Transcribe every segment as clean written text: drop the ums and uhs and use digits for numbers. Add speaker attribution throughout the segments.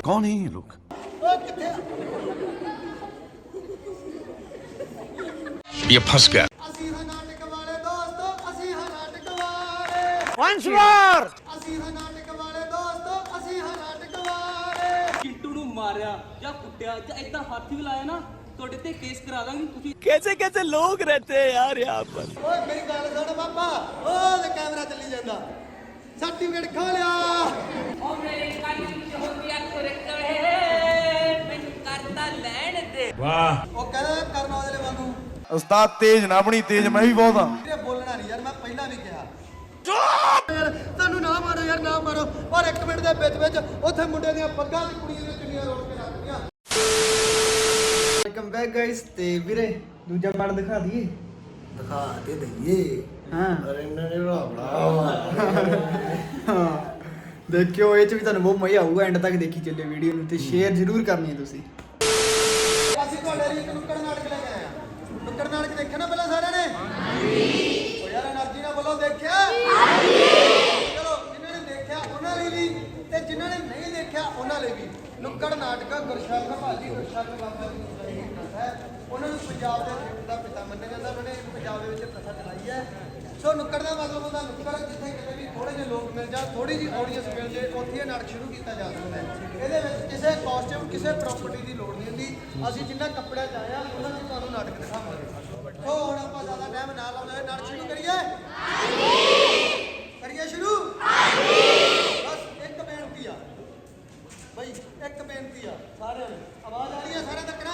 Speaker 1: कौन है ये लोग? ये फंस गया।
Speaker 2: Once more!
Speaker 3: चिंटू ਨੂੰ ਮਾਰਿਆ ਜਾਂ ਕੁੱਟਿਆ ਜਾਂ ਇਦਾਂ ਹੱਥ ਵੀ ਲਾਇਆ ਨਾ ਤੁਹਾਡੇ ਤੇ ਕੇਸ ਕਰਾ ਦਾਂਗੇ ਤੁਸੀਂ।
Speaker 2: कैसे कैसे लोग रहते हैं यार यहाँ पर।
Speaker 4: ਓਏ ਮੇਰੀ ਗੱਲ ਸੁਣ ਬਾਬਾ, ਉਹ ਤੇ ਕੈਮਰਾ ਚੱਲੀ ਜਾਂਦਾ, ਸਰਟੀਫਿਕੇਟ ਖੋ ਲਿਆ।
Speaker 3: ਉਹ ਮੇਰੇ ਕੰਨ ਵਿੱਚ ਹੁੰਦੀਆਂ ਕੁਰਕ ਹੈ ਮੈਨੂੰ ਕਰਦਾ ਲੈਣ ਦੇ।
Speaker 4: ਉਹ ਕਹਿੰਦਾ ਕਰਨ ਔਜਲੇ ਵਾਂਗੂ
Speaker 5: ਉਸਤਾਦ ਤੇਜ਼ ਨਾ ਬਣੀ, ਤੇਜ਼ ਮੈਂ ਵੀ ਬਹੁਤ ਆ।
Speaker 4: ਵੀਰੇ ਬੋਲਣਾ ਨਹੀਂ ਯਾਰ, ਮੈਂ ਪਹਿਲਾਂ ਵੀ ਕਿਹਾ ਯਾਰ ਤੁਹਾਨੂੰ ਨਾ ਮਾਰੋ ਯਾਰ, ਨਾ ਮਾਰੋ। ਪਰ 1 ਮਿੰਟ ਦੇ ਵਿੱਚ ਉੱਥੇ ਮੁੰਡੇ ਦੀਆਂ ਪੱਗਾਂ ਤੇ ਕੁੜੀਆਂ ਦੀਆਂ ਚੁੰਨੀਆਂ ਰੋੜ ਕੇ ਰੱਖਦੀਆਂ।
Speaker 6: Welcome back guys. ਤੇ ਵੀਰੇ ਦੂਜਾ ਪਾਰਟ ਦਿਖਾ ਦਈਏ।
Speaker 4: ਦਿਖਾ ਤੇ ਦਈਏ।
Speaker 6: ਹਾਂ
Speaker 4: ਅਰੇ ਇਹਨਾਂ ਨੇ ਬੜਾ
Speaker 6: ਦੇਖਿਓ, ਇਹ ਚ ਵੀ ਤੁਹਾਨੂੰ ਬਹੁਤ ਮਜ਼ਾ ਆਊਗਾ। ਐਂਡ ਤੱਕ ਦੇਖੀ ਚੱਲਿਓ ਵੀਡੀਓ ਨੂੰ ਤੇ ਸ਼ੇਅਰ ਜ਼ਰੂਰ ਕਰਨੀ ਹੈ ਤੁਸੀਂ।
Speaker 4: ਅਸੀਂ ਤੁਹਾਡੇ ਲਈ ਇੱਕ ਨੁੱਕੜ ਨਾਟਕ ਲੈ ਕੇ ਆਏ ਆ। ਨੁੱਕੜ ਨਾਟਕ ਦੇਖਿਆ ਨਾ ਪਹਿਲਾਂ ਸਾਰਿਆਂ ਨੇ? ਹਾਂਜੀ। ਓ ਯਾਰ એનર્ਜੀ ਨਾਲ ਬੋਲੋ, ਦੇਖਿਆ? ਹਾਂਜੀ। ਚਲੋ ਜਿਨ੍ਹਾਂ ਨੇ ਦੇਖਿਆ ਉਹਨਾਂ ਲਈ ਵੀ ਤੇ ਜਿਨ੍ਹਾਂ ਨੇ ਨਹੀਂ ਦੇਖਿਆ ਉਹਨਾਂ ਲਈ ਵੀ। ਨੁੱਕੜ ਨਾਟਕ ਗੁਰਸ਼ਰਨ ਭਾਜੀ, ਗੁਰਸ਼ਰਨ ਬਾਬਾ ਜੀ ਹੈ, ਉਹਨਾਂ ਨੂੰ ਪੰਜਾਬ ਦੇ ਥੀਏਟਰ ਦਾ ਪਿਤਾ ਮੰਨਿਆ ਜਾਂਦਾ। ਉਹਨਾਂ ਨੇ ਪੰਜਾਬ ਦੇ ਵਿੱਚ ਪ੍ਰਥਾ ਚਲਾਈ ਹੈ। ਸੋ ਨੁੱਕੜ ਦਾ ਮਤਲਬ ਹੁੰਦਾ ਨੁੱਕੜ ਜਿੱਥੇ ਕਿਤੇ ਵੀ ਥੋੜੇ ਜਿਹੇ ਲੋਕ ਮਿਲ ਜਾਣ, ਥੋੜੀ ਜਿਹੀ ਆਡੀਅנס ਮਿਲ ਜੇ, ਉੱਥੇ ਇਹ ਨਾਟਕ ਸ਼ੁਰੂ ਕੀਤਾ ਜਾ ਸਕਦਾ ਹੈ। ਇਹਦੇ ਵਿੱਚ ਕਿਸੇ ਕਾਸਟਿਊਮ, ਕਿਸੇ ਪ੍ਰਾਪਰਟੀ ਦੀ ਲੋੜ ਨਹੀਂ ਹੁੰਦੀ। ਅਸੀਂ ਜਿੰਨਾ ਕੱਪੜਿਆਂ 'ਚ ਆਇਆ ਉਹਨਾਂ 'ਚ ਤੁਹਾਨੂੰ ਨਾਟਕ ਦਿਖਾਵਾਂਗੇ। ਸੋ ਹੁਣ ਆਪਾਂ ਜ਼ਿਆਦਾ ਟਾਈਮ ਨਾ ਲਾਉਂਦੇ ਹੋਏ ਨਾਟਕ ਸ਼ੁਰੂ ਕਰੀਏ। ਕਰੀਏ ਸ਼ੁਰੂ। ਬਸ ਇੱਕ ਬੇਨਤੀ ਆ ਬਈ, ਇੱਕ ਬੇਨਤੀ ਆ ਸਾਰਿਆਂ ਨੂੰ, ਆਵਾਜ਼ ਆ ਰਹੀ ਹੈ ਸਾਰਿਆਂ ਤੱਕ ਨਾ?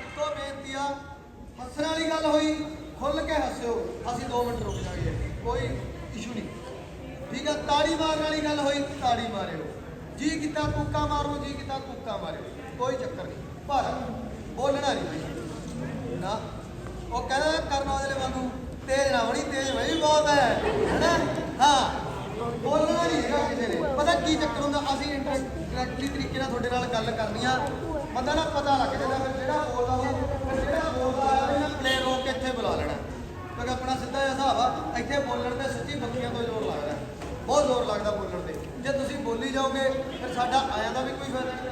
Speaker 4: ਇੱਕੋ ਬੇਨਤੀ ਆ, ਹੱਸਣ ਵਾਲੀ ਗੱਲ ਹੋਈ ਖੁੱਲ ਕੇ ਹੱਸਿਓ, ਅਸੀਂ 2 ਮਿੰਟ ਰੁਕ ਜਾਵਾਂਗੇ, ਕੋਈ ਇਸ਼ੂ ਨਹੀਂ, ਠੀਕ ਆ? ਤਾੜੀ ਮਾਰਨ ਵਾਲੀ ਗੱਲ ਹੋਈ ਤਾੜੀ ਮਾਰਿਓ, ਜੀ ਕੀਤਾ ਕੂਕਾ ਮਾਰੋ, ਜੀ ਕੀਤਾ ਕੂਕਾ ਮਾਰਿਓ, ਕੋਈ ਚੱਕਰ ਨਹੀਂ। ਪਰ ਬੋਲਣਾ ਨਹੀਂ ਨਾ। ਉਹ ਕਹਿੰਦਾ ਕਰਨ ਔਜਲੇ ਵਾਂਗੂ ਤੇਜ਼ ਨਾ ਬਣੀ, ਤੇਜ਼ ਮੈਂ ਵੀ ਬਹੁਤ ਹੈ ਨਾ। ਹਾਂ ਬੋਲਣਾ ਨਹੀਂ ਹੈਗਾ ਕਿਸੇ ਨੇ। ਪਤਾ ਕੀ ਚੱਕਰ ਹੁੰਦਾ, ਅਸੀਂ ਇੰਟਰੈਕਟਲੀ ਤਰੀਕੇ ਨਾਲ ਤੁਹਾਡੇ ਨਾਲ ਗੱਲ ਕਰਨੀ ਆ, ਬੰਦਾ ਨਾ ਪਤਾ ਲੱਗ ਜਾਂਦਾ। ਫਿਰ ਜਿਹੜਾ ਬੋਲਦਾ ਆਇਆ ਇਹਨਾਂ ਪਲੇ ਰੋਕ ਕੇ ਇੱਥੇ ਬੁਲਾ ਲੈਣਾ, ਕਿਉਂਕਿ ਆਪਣਾ ਸਿੱਧਾ ਜਿਹਾ ਹਿਸਾਬ ਆ, ਇੱਥੇ ਬੋਲਣ ਤੇ ਸੱਚੀ ਬੱਕੀਆਂ ਤੋਂ ਜ਼ੋਰ ਲੱਗਦਾ, ਬਹੁਤ ਜ਼ੋਰ ਲੱਗਦਾ ਬੋਲਣ ਤੇ। ਜੇ ਤੁਸੀਂ ਬੋਲੀ ਜਾਓਗੇ ਫਿਰ ਸਾਡਾ ਆਇਆ ਦਾ ਵੀ ਕੋਈ ਫਾਇਦਾ ਨਹੀਂ।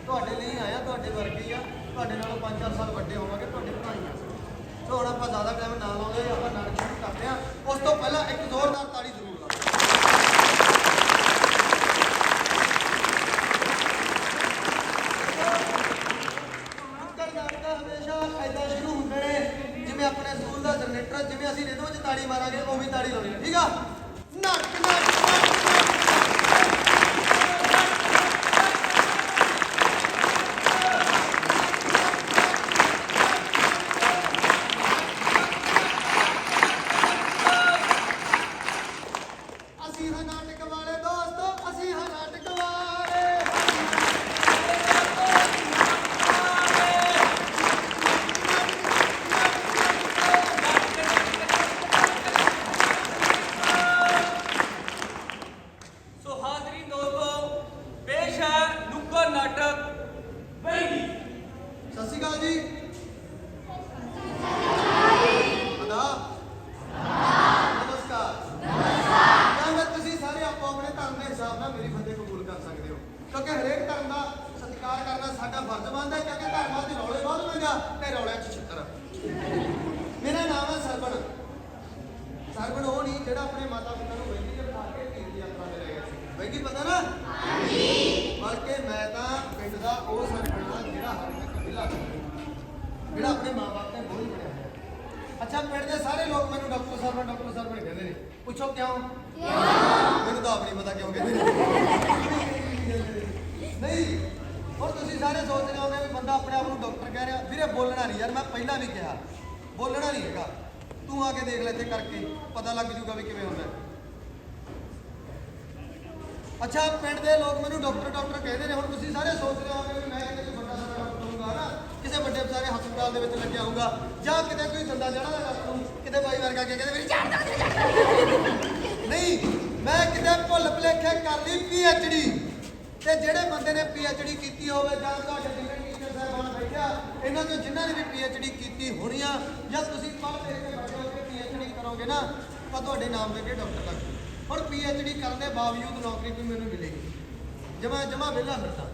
Speaker 4: ਤੁਹਾਡੇ ਲਈ ਆਇਆ, ਤੁਹਾਡੇ ਵਰਗੇ ਹੀ ਆ, ਤੁਹਾਡੇ ਨਾਲੋਂ 5-4 ਸਾਲ ਵੱਡੇ ਹੋਵਾਂਗੇ, ਤੁਹਾਡੇ ਪੜ੍ਹਾਈਆਂ। ਸੋ ਹੁਣ ਆਪਾਂ ਜ਼ਿਆਦਾ ਟਾਈਮ ਨਾ ਲਾਉਂਦੇ, ਆਪਾਂ ਨਾਟਕ ਸ਼ੁਰੂ ਕਰਦੇ ਹਾਂ। ਉਸ ਤੋਂ ਪਹਿਲਾਂ ਇੱਕ ਜ਼ੋਰਦਾਰ ਤਾੜੀ ਜ਼ਰੂਰ ਲਾਓ। ਨੁੱਕੜ ਨਾਟਕ ਹਮੇਸ਼ਾ ਏਦਾਂ ਸ਼ੁਰੂ ਹੁੰਦੇ ਨੇ ਜਿਵੇਂ ਆਪਣੇ ਸਕੂਲ ਦਾ ਜਨਰੇਟਰ, ਜਿਵੇਂ ਅਸੀਂ ਇਹਦੇ ਵਿੱਚ ਤਾੜੀ ਮਾਰਾਂਗੇ ਉਵੇਂ ਤਾੜੀ ਲਾਉਣੀ ਹੈ, ਠੀਕ ਆ? ਨਾਟਕ ਨਾਟਕ ਅਸੀਂ ਹਾਂ ਨਾਟਕ ਵਾਲੇ ਦੋਸਤੋ, ਅਸੀਂ ਹਾਂ ਨਾਟਕ ਵਾਲੇ।
Speaker 3: ਸੋ ਹਾਜ਼ਰੀਨ ਦੋਸਤੋ, ਪੇਸ਼ ਹੈ ਨੁੱਕੜ ਨਾਟਕ ਬੈਗੀ।
Speaker 4: ਸਤਿ ਸ਼੍ਰੀ ਅਕਾਲ ਜੀ। ਨਮਸਕਾਰ। ਕਹਿੰਦੇ ਤੁਸੀਂ ਸਾਰੇ ਆਪੋ ਆਪਣੇ ਧਰਮ ਦੇ ਹਿਸਾਬ ਨਾਲ ਮੇਰੀ ਫਤਿਹ ਕਬੂਲ ਕਰ ਸਕਦੇ ਹੋ, ਕਿਉਂਕਿ ਹਰੇਕ ਧਰਮ ਦਾ ਸਤਿਕਾਰ ਕਰਨਾ ਸਾਡਾ ਫਰਜ਼ ਬਣਦਾ ਹੈ, ਕਿਉਂਕਿ ਧਰਮਾਂ ਦੇ ਰੌਲੇ ਬਹੁਤ ਪੈਂਦਾ ਤੇ ਰੌਲਿਆਂ 'ਚ ਛਿੱਤਰ। ਮੇਰਾ ਨਾਮ ਹੈ ਸਰਵਣ। ਸਰਵਣ ਉਹ ਨਹੀਂ ਜਿਹੜਾ ਆਪਣੇ ਮਾਤਾ ਪਿਤਾ ਨੂੰ ਵੈਗੀ ਦੇ ਬਿਠਾ ਕੇ ਤੀਰਥ ਯਾਤਰਾ ਤੇ ਲੈ ਗਿਆ ਸੀ, ਵੈਗੀ ਪਤਾ ਨਾ? ਹਾਂਜੀ। ਬਲਕਿ ਮੈਂ ਤਾਂ ਪਿੰਡ ਦਾ ਉਹ ਸਰਵਣ ਹਾਂ ਜਿਹੜਾ ਹਰ ਇੱਕ ਵਿਲਾ, ਜਿਹੜਾ ਆਪਣੇ ਮਾਂ-ਬਾਪ ਤੇ ਬੋਝ ਬਣਿਆ ਹੋਇਆ। ਅੱਛਾ, ਪਿੰਡ ਦੇ ਸਾਰੇ ਲੋਕ ਮੈਨੂੰ ਡਾਕਟਰ ਸਰਵਣ ਕਹਿੰਦੇ ਨੇ। ਪੁੱਛੋ ਕਿਉਂ? ਮੈਨੂੰ ਤਾਂ ਆਪ ਨਹੀਂ ਪਤਾ ਕਿਉਂ ਕਹਿੰਦੇ ਨੇ। ਨਹੀਂ, ਹੁਣ ਤੁਸੀਂ ਸਾਰੇ ਸੋਚਦੇ ਹੋਗੇ ਵੀ ਬੰਦਾ ਆਪਣੇ ਆਪ ਨੂੰ ਡਾਕਟਰ ਕਹਿ ਰਿਹਾ। ਵੀਰੇ ਬੋਲਣਾ ਨਹੀਂ ਯਾਰ, ਮੈਂ ਪਹਿਲਾਂ ਵੀ ਕਿਹਾ ਬੋਲਣਾ ਨਹੀਂ ਹੈਗਾ। ਤੂੰ ਆ ਕੇ ਦੇਖ ਲੈ ਇੱਥੇ ਕਰਕੇ, ਪਤਾ ਲੱਗ ਜੂਗਾ ਵੀ ਕਿਵੇਂ ਹੁੰਦਾ। ਅੱਛਾ, ਪਿੰਡ ਦੇ ਲੋਕ ਮੈਨੂੰ ਡਾਕਟਰ ਕਹਿੰਦੇ ਨੇ। ਹੁਣ ਤੁਸੀਂ ਸਾਰੇ ਸੋਚ ਰਹੇ ਹੋਗੇ ਵੀ ਮੈਂ ਕਿਤੇ ਕੋਈ ਵੱਡਾ ਸਾਰਾ ਡਾਕਟਰ ਹੋਊਗਾ ਨਾ, ਕਿਸੇ ਵੱਡੇ ਸਾਰੇ ਹਸਪਤਾਲ ਦੇ ਵਿੱਚ ਲੱਗਿਆ ਹੋਊਗਾ, ਜਾਂ ਕਿਤੇ ਕੋਈ ਦੰਦਾਂ ਜੜ੍ਹਾਂ ਦਾ ਡਾਕਟਰ ਹੋਊ, ਕਿਤੇ ਬਾਈ ਵਰਗਾ ਕੇ ਕਹਿੰਦੇ ਮੇਰੀ ਜਾਨ ਨਹੀਂ। ਮੈਂ ਕਿਤੇ ਭੁੱਲ ਭੁਲੇਖੇ ਕਰ ਲਈ PhD। ਤੇ ਜਿਹੜੇ ਬੰਦੇ ਨੇ PhD ਕੀਤੀ ਹੋਵੇ, ਜਾਂ ਤੁਹਾਡੇ ਜਿੰਨੇ ਟੀਚਰ ਸਾਹਿਬਾਨ ਬੈਠਿਆ, ਇਹਨਾਂ ਤੋਂ ਜਿਨ੍ਹਾਂ ਨੇ ਵੀ PhD ਕੀਤੀ ਹੋਣੀ ਆ, ਜਾਂ ਤੁਸੀਂ ਪੜ੍ਹ ਲਿਖ ਕੇ ਬੈਠੇ ਹੋ ਕਿ PhD ਕਰੋਗੇ ਨਾ ਤਾਂ ਤੁਹਾਡੇ ਨਾਮ ਦੇ ਅੱਗੇ ਡਾਕਟਰ ਲੱਗ ਜੂ। ਹੁਣ PhD ਕਰਨ ਦੇ ਬਾਵਜੂਦ ਨੌਕਰੀ ਕੋਈ ਮੈਨੂੰ ਮਿਲੇਗੀ ਜਮਾ ਵਿਹਲਾ ਫਿਰਦਾ।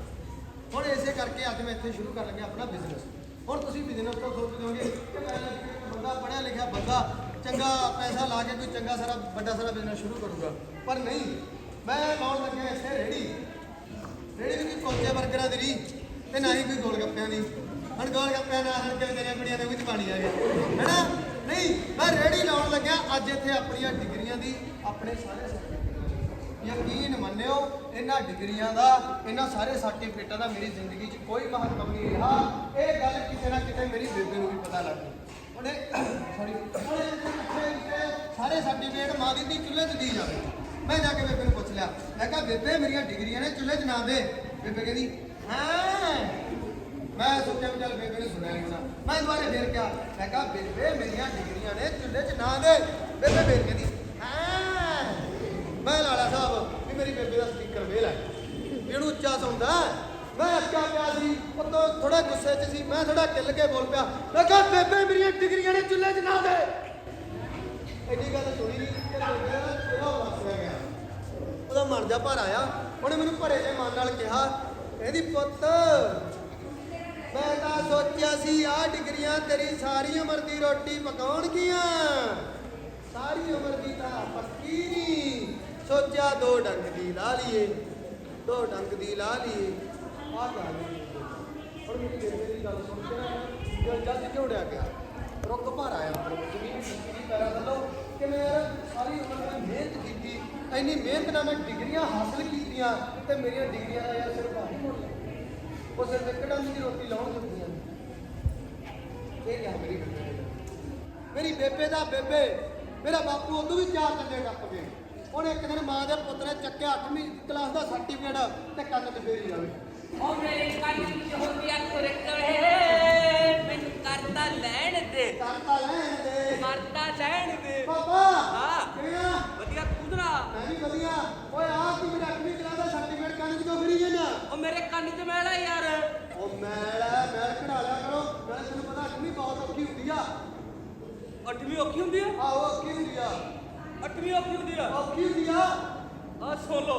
Speaker 4: ਹੁਣ ਇਸੇ ਕਰਕੇ ਅੱਜ ਮੈਂ ਇੱਥੇ ਸ਼ੁਰੂ ਕਰਨ ਲੱਗਿਆ ਆਪਣਾ ਬਿਜ਼ਨਸ। ਹੁਣ ਤੁਸੀਂ ਬਿਜ਼ਨਸ ਤੋਂ ਸੋਚਦੇ ਹੋਗੇ ਕਿ ਇੱਕ ਬੰਦਾ ਪੜ੍ਹਿਆ ਲਿਖਿਆ ਬੰਦਾ ਚੰਗਾ ਪੈਸਾ ਲਾ ਕੇ ਕੋਈ ਚੰਗਾ ਸਾਰਾ ਵੱਡਾ ਸਾਰਾ ਬਿਜ਼ਨਸ ਸ਼ੁਰੂ ਕਰੂਗਾ, ਪਰ ਨਹੀਂ। ਮੈਂ ਲਾਉਣ ਲੱਗਿਆ ਇੱਥੇ ਰੇਹੜੀ ਵੀ ਕੋਈ ਕੁਲਚੇ 버ਗਰਾਂ ਦੀ ਨਹੀਂ ਤੇ ਨਾ ਹੀ ਕੋਈ ਗੋਲ ਗੱਪਿਆਂ ਦੀ। ਹੁਣ ਗੋਲ ਗੱਪਿਆਂ ਨਾਲ ਹਣ ਕੇ ਤੇਰੀਆਂ ਕੁੜੀਆਂ ਦੇ ਵਿੱਚ ਪਾਣੀ ਆ ਗਿਆ ਹੈਨਾ। ਨਹੀਂ, ਮੈਂ ਰੇਹੜੀ ਲਾਉਣ ਲੱਗਿਆ ਅੱਜ ਇੱਥੇ ਆਪਣੀਆਂ ਡਿਗਰੀਆਂ ਦੀ ਆਪਣੇ ਸਾਰੇ ਸਰਟੀਫਿਕੇਟ। ਯਕੀਨ ਮੰਨਿਓ ਇਹਨਾਂ ਡਿਗਰੀਆਂ ਦਾ ਇਹਨਾਂ ਸਾਰੇ ਸਰਟੀਫਿਕੇਟਾਂ ਦਾ ਮੇਰੀ ਜ਼ਿੰਦਗੀ 'ਚ ਕੋਈ ਮਹੱਤਵ ਨਹੀਂ ਰਿਹਾ। ਇਹ ਗੱਲ ਕਿਤੇ ਨਾ ਕਿਤੇ ਮੇਰੀ ਬੇਬੇ ਨੂੰ ਵੀ ਪਤਾ ਲੱਗ ਗਈ। ਉਹਨੇ ਸਾਰੇ ਸਰਟੀਫਿਕੇਟ ਮਾਂ ਦੀ ਧੀ ਚੁੱਲ੍ਹੇ 'ਚ ਦੀ ਜਾਵੇ। ਮੈਂ ਜਾ ਕੇ ਬੇਬੇ ਨੂੰ ਪੁੱਛ ਲਿਆ, ਮੈਂ ਕਿਹਾ ਬੇਬੇ ਮੇਰੀਆਂ ਡਿਗਰੀਆਂ ਨੇ ਚੁੱਲ੍ਹੇ 'ਚ ਨਾ ਦੇ। ਬੇਬੇ ਕਹਿੰਦੀ ਹਾਂ। ਮੈਂ ਸੋਚਿਆ ਵੀ ਚੱਲ ਬੇਬੇ ਨੇ ਸੁਣਿਆ ਨਹੀਂ ਹੋਣਾ। ਮੈਂ ਦੁਬਾਰੇ ਫੇਰ ਕਿਹਾ, ਮੈਂ ਕਿਹਾ ਬੇਬੇ ਮੇਰੀਆਂ ਡਿਗਰੀਆਂ ਨੇ ਚੁੱਲ੍ਹੇ 'ਚ ਨਾ ਦੇ। ਬੇਬੇ ਫੇਰ ਕਹਿੰਦੀ ਹਾਂ। ਮੈਂ ਲਾਲਾ ਸਾਹਿਬ ਵੀ ਮੇਰੀ ਬੇਬੇ ਦਾ ਸਪੀਕਰ ਵੇਲ ਹੈ, ਇਹਨੂੰ ਉੱਚਾ ਸੁਣਦਾ। ਮੈਂ ਅੱਕਾ ਪਿਆ ਸੀ, ਉਤੋਂ ਥੋੜਾ ਗੁੱਸੇ 'ਚ ਸੀ, ਮੈਂ ਥੋੜਾ ਢਿੱਲ ਕੇ ਬੋਲ ਪਿਆ, ਮੈਂ ਕਿਹਾ ਬੇਬੇ ਮੇਰੀਆਂ ਡਿਗਰੀਆਂ ਨੇ ਚੁੱਲ੍ਹੇ 'ਚ ਨਾ ਦੇ। ਐਡੀ ਗੱਲ ਸੁਣੀ ਨਹੀਂ ਕਿ ਬੇਬੇ ਦਾ ਚਿਹਰਾ ਵਸ ਗਿਆ। ਉਹਦਾ ਮਨ ਜਾ ਭਰ ਆਇਆ। ਉਹਨੇ ਮੈਨੂੰ ਭਰੇ ਜਿਹੇ ਮਨ ਨਾਲ ਕਿਹਾ, ਕਹਿੰਦੀ ਪੁੱਤ ਮੈਂ ਤਾਂ ਸੋਚਿਆ ਸੀ ਆਹ ਡਿਗਰੀਆਂ ਤੇਰੀ ਸਾਰੀ ਉਮਰ ਦੀ ਰੋਟੀ ਪਕਾਉਣਗੀਆਂ। ਸਾਰੀ ਉਮਰ ਦੀ ਤਾਂ ਪੱਕੀ ਨਹੀਂ। ਸੋਚਿਆ ਦੋ ਡੰਗ ਦੀ ਲਾ ਲਈਏ, ਦੋ ਡੰਗ ਦੀ ਲਾ ਲਈਏ। ਆਹ ਗੱਲ ਹੁਣ ਮੇਰੀ ਬੇਬੇ ਦੀ ਗੱਲ ਸੁਣ ਕੇ ਨਾ ਜੱਜ ਝੋੜਿਆ ਗਿਆ, ਰੁੱਖ ਭਰ ਆਇਆ ਜ਼ਮੀਨ ਦੀ ਪੈਰਾਂ ਥੱਲੋਂ ਕਿ ਮੈਂ ਯਾਰ ਸਾਰੀ ਉਮਰ ਮੈਂ ਮਿਹਨਤ ਕੀਤੀ, ਇੰਨੀ ਮਿਹਨਤ ਨਾਲ ਮੈਂ ਡਿਗਰੀਆਂ ਹਾਸਲ ਕੀਤੀਆਂ ਤੇ ਮੇਰੀਆਂ ਡਿਗਰੀਆਂ ਦਾ ਯਾਰ ਸਿਰਫ ਆਹੀ ਮੁੱਲ ਉਹ ਸਿਰਫ ਇੱਕ ਡੰਗ ਦੀ ਰੋਟੀ ਲਾਉਣ ਦਿੰਦੀਆਂ ਨੇ। ਇਹ ਕਿਹਾ ਮੇਰੀ ਬੇਬੇ ਨੇ। ਮੇਰੀ ਬੇਬੇ ਦਾ ਬੇਬੇ ਮੇਰਾ ਬਾਪੂ ਉਦੋਂ ਵੀ 4 ਕੰਡੇ ਟੱਪ ਗਏ। ਉਹਨੇ ਇੱਕ ਦਿਨ ਮਾਂ ਦੇ ਪੁੱਤ ਨੇ ਚੱਕਿਆ 8ਵੀਂ ਕਲਾਸ ਦਾ ਸਰਟੀਫਿਕੇਟ ਤੇ ਕੰਨ 'ਤੇ ਫੇਰੀ ਜਾਵੇ।
Speaker 3: ਉਹ ਮੇਰੇ ਕੰਨ ਵਿੱਚ ਹੁੰਦੀਆਂ ਕੁਰਕੜੇ ਮੈਨੂੰ ਕਰਦਾ ਲੈਣ ਦੇ,
Speaker 4: ਕਰਤਾ ਲੈਣ ਦੇ,
Speaker 3: ਕਰਦਾ ਲੈਣ ਦੇ।
Speaker 4: ਪਾਪਾ
Speaker 3: ਹਾਂ
Speaker 4: ਕਿਵੇਂ ਆ?
Speaker 3: ਵਧੀਆ, ਤੂੰ ਸੁਣਾ?
Speaker 4: ਮੈਂ ਵੀ ਵਧੀਆ। ਓਏ ਆ ਕੀ ਮੇਰਾ 8ਵੀਂ ਕਲਾਸ ਦਾ ਸਰਟੀਫਿਕੇਟ ਕੰਨ 'ਚ ਕਿਉਂ ਫੇਰੀ ਜਾਂਦਾ?
Speaker 3: ਉਹ ਮੇਰੇ ਕੰਨ 'ਚ ਮੈਲਾ ਯਾਰ।
Speaker 4: ਉਹ ਮੈਲ ਕਢਾ ਲਿਆ ਕਰੋ। ਨਾਲੇ ਤੈਨੂੰ ਪਤਾ 8ਵੀਂ ਬਹੁਤ ਔਖੀ ਹੁੰਦੀ ਆ।
Speaker 3: 8ਵੀਂ ਔਖੀ ਹੁੰਦੀ ਆ?
Speaker 4: ਆਹੋ ਔਖੀ ਹੁੰਦੀ ਆ।
Speaker 3: 8ਵੀਂ ਔਖੀ ਹੁੰਦੀ ਆ?
Speaker 4: ਔਖੀ ਹੁੰਦੀ ਆ।
Speaker 3: ਆ ਸੁਣ ਲਓ,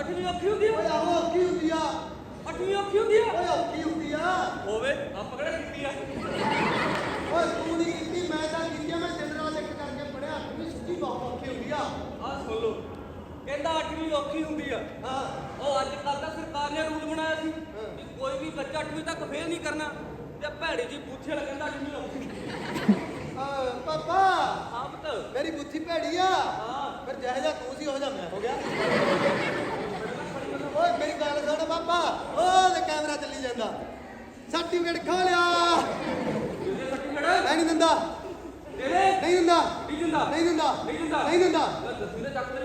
Speaker 3: 8ਵੀਂ ਔਖੀ ਹੁੰਦੀ ਆ?
Speaker 4: ਓਏ ਆਹੋ ਔਖੀ ਹੁੰਦੀ ਆ।
Speaker 3: 8ਵੀਂ ਔਖੀ ਹੁੰਦੀ ਆ?
Speaker 4: ਓਏ ਔਖੀ ਹੁੰਦੀ ਆ।
Speaker 3: ਹੋਵੇ ਆਪਾਂ ਕਿਹੜਾ ਕੀਤੀ ਆ?
Speaker 4: ਓਏ ਤੂੰ ਨਹੀਂ ਕੀਤੀ, ਮੈਂ ਤਾਂ ਕੀਤੀ ਆ। ਮੈਂ ਦਿਨ ਰਾਤ ਇੱਕ ਕਰਕੇ ਪੜਿਆ। 8ਵੀਂ ਸੱਚੀ ਬਹੁਤ ਔਖੀ ਹੁੰਦੀ ਆ।
Speaker 3: ਆ ਸੁਣ ਲਓ, ਕਹਿੰਦਾ 8ਵੀਂ ਔਖੀ ਹੁੰਦੀ ਆ।
Speaker 4: ਹਾਂ
Speaker 3: ਉਹ ਅੱਜ ਕੱਲ੍ਹ ਤਾਂ ਸਰਕਾਰ ਨੇ ਰੂਲ ਬਣਾਇਆ ਸੀ ਕਿ ਕੋਈ ਵੀ ਬੱਚਾ 8ਵੀਂ ਤੱਕ ਫੇਲ ਨਹੀਂ ਕਰਨਾ ਤੇ ਭੈੜੀ ਜੀ ਬੂਥੀ ਵਾਲਾ ਕਹਿੰਦਾ 8ਵੀਂ ਔਖੀ।
Speaker 4: ਪਾਪਾ
Speaker 3: ਹਾਂ ਪੁੱਤ।
Speaker 4: ਮੇਰੀ ਬੁੱਥੀ ਭੈੜੀ ਆ।
Speaker 3: ਹਾਂ
Speaker 4: ਫਿਰ ਜਿਹੋ ਜਿਹਾ ਤੂੰ ਸੀ ਉਹ ਜਿਹਾ ਮੈਂ ਹੋ ਗਿਆ। ਓਏ ਮੇਰੀ ਗੱਲ ਸੁਣ ਪਾਪਾ। ਉਹ ਤੇ ਕੈਮਰਾ ਚੱਲੀ ਜਾਂਦਾ। ਸਰਟੀਫਿਕੇਟ ਖੋ ਲਿਆ।
Speaker 3: ਜਿਹਦੇ ਸਰਟੀਫਿਕੇਟ
Speaker 4: ਮੈਂ ਨਹੀਂ ਦਿੰਦਾ।
Speaker 3: ਤੇਰੇ
Speaker 4: ਨਹੀਂ ਦਿੰਦਾ।
Speaker 3: ਨਹੀਂ ਦਿੰਦਾ,
Speaker 4: ਨਹੀਂ ਦਿੰਦਾ।
Speaker 3: ਨਹੀਂ ਦਿੰਦਾ,
Speaker 4: ਨਹੀਂ ਦਿੰਦਾ।
Speaker 3: ਦੱਸੀ ਦੇ ਚੱਕ ਦੇ।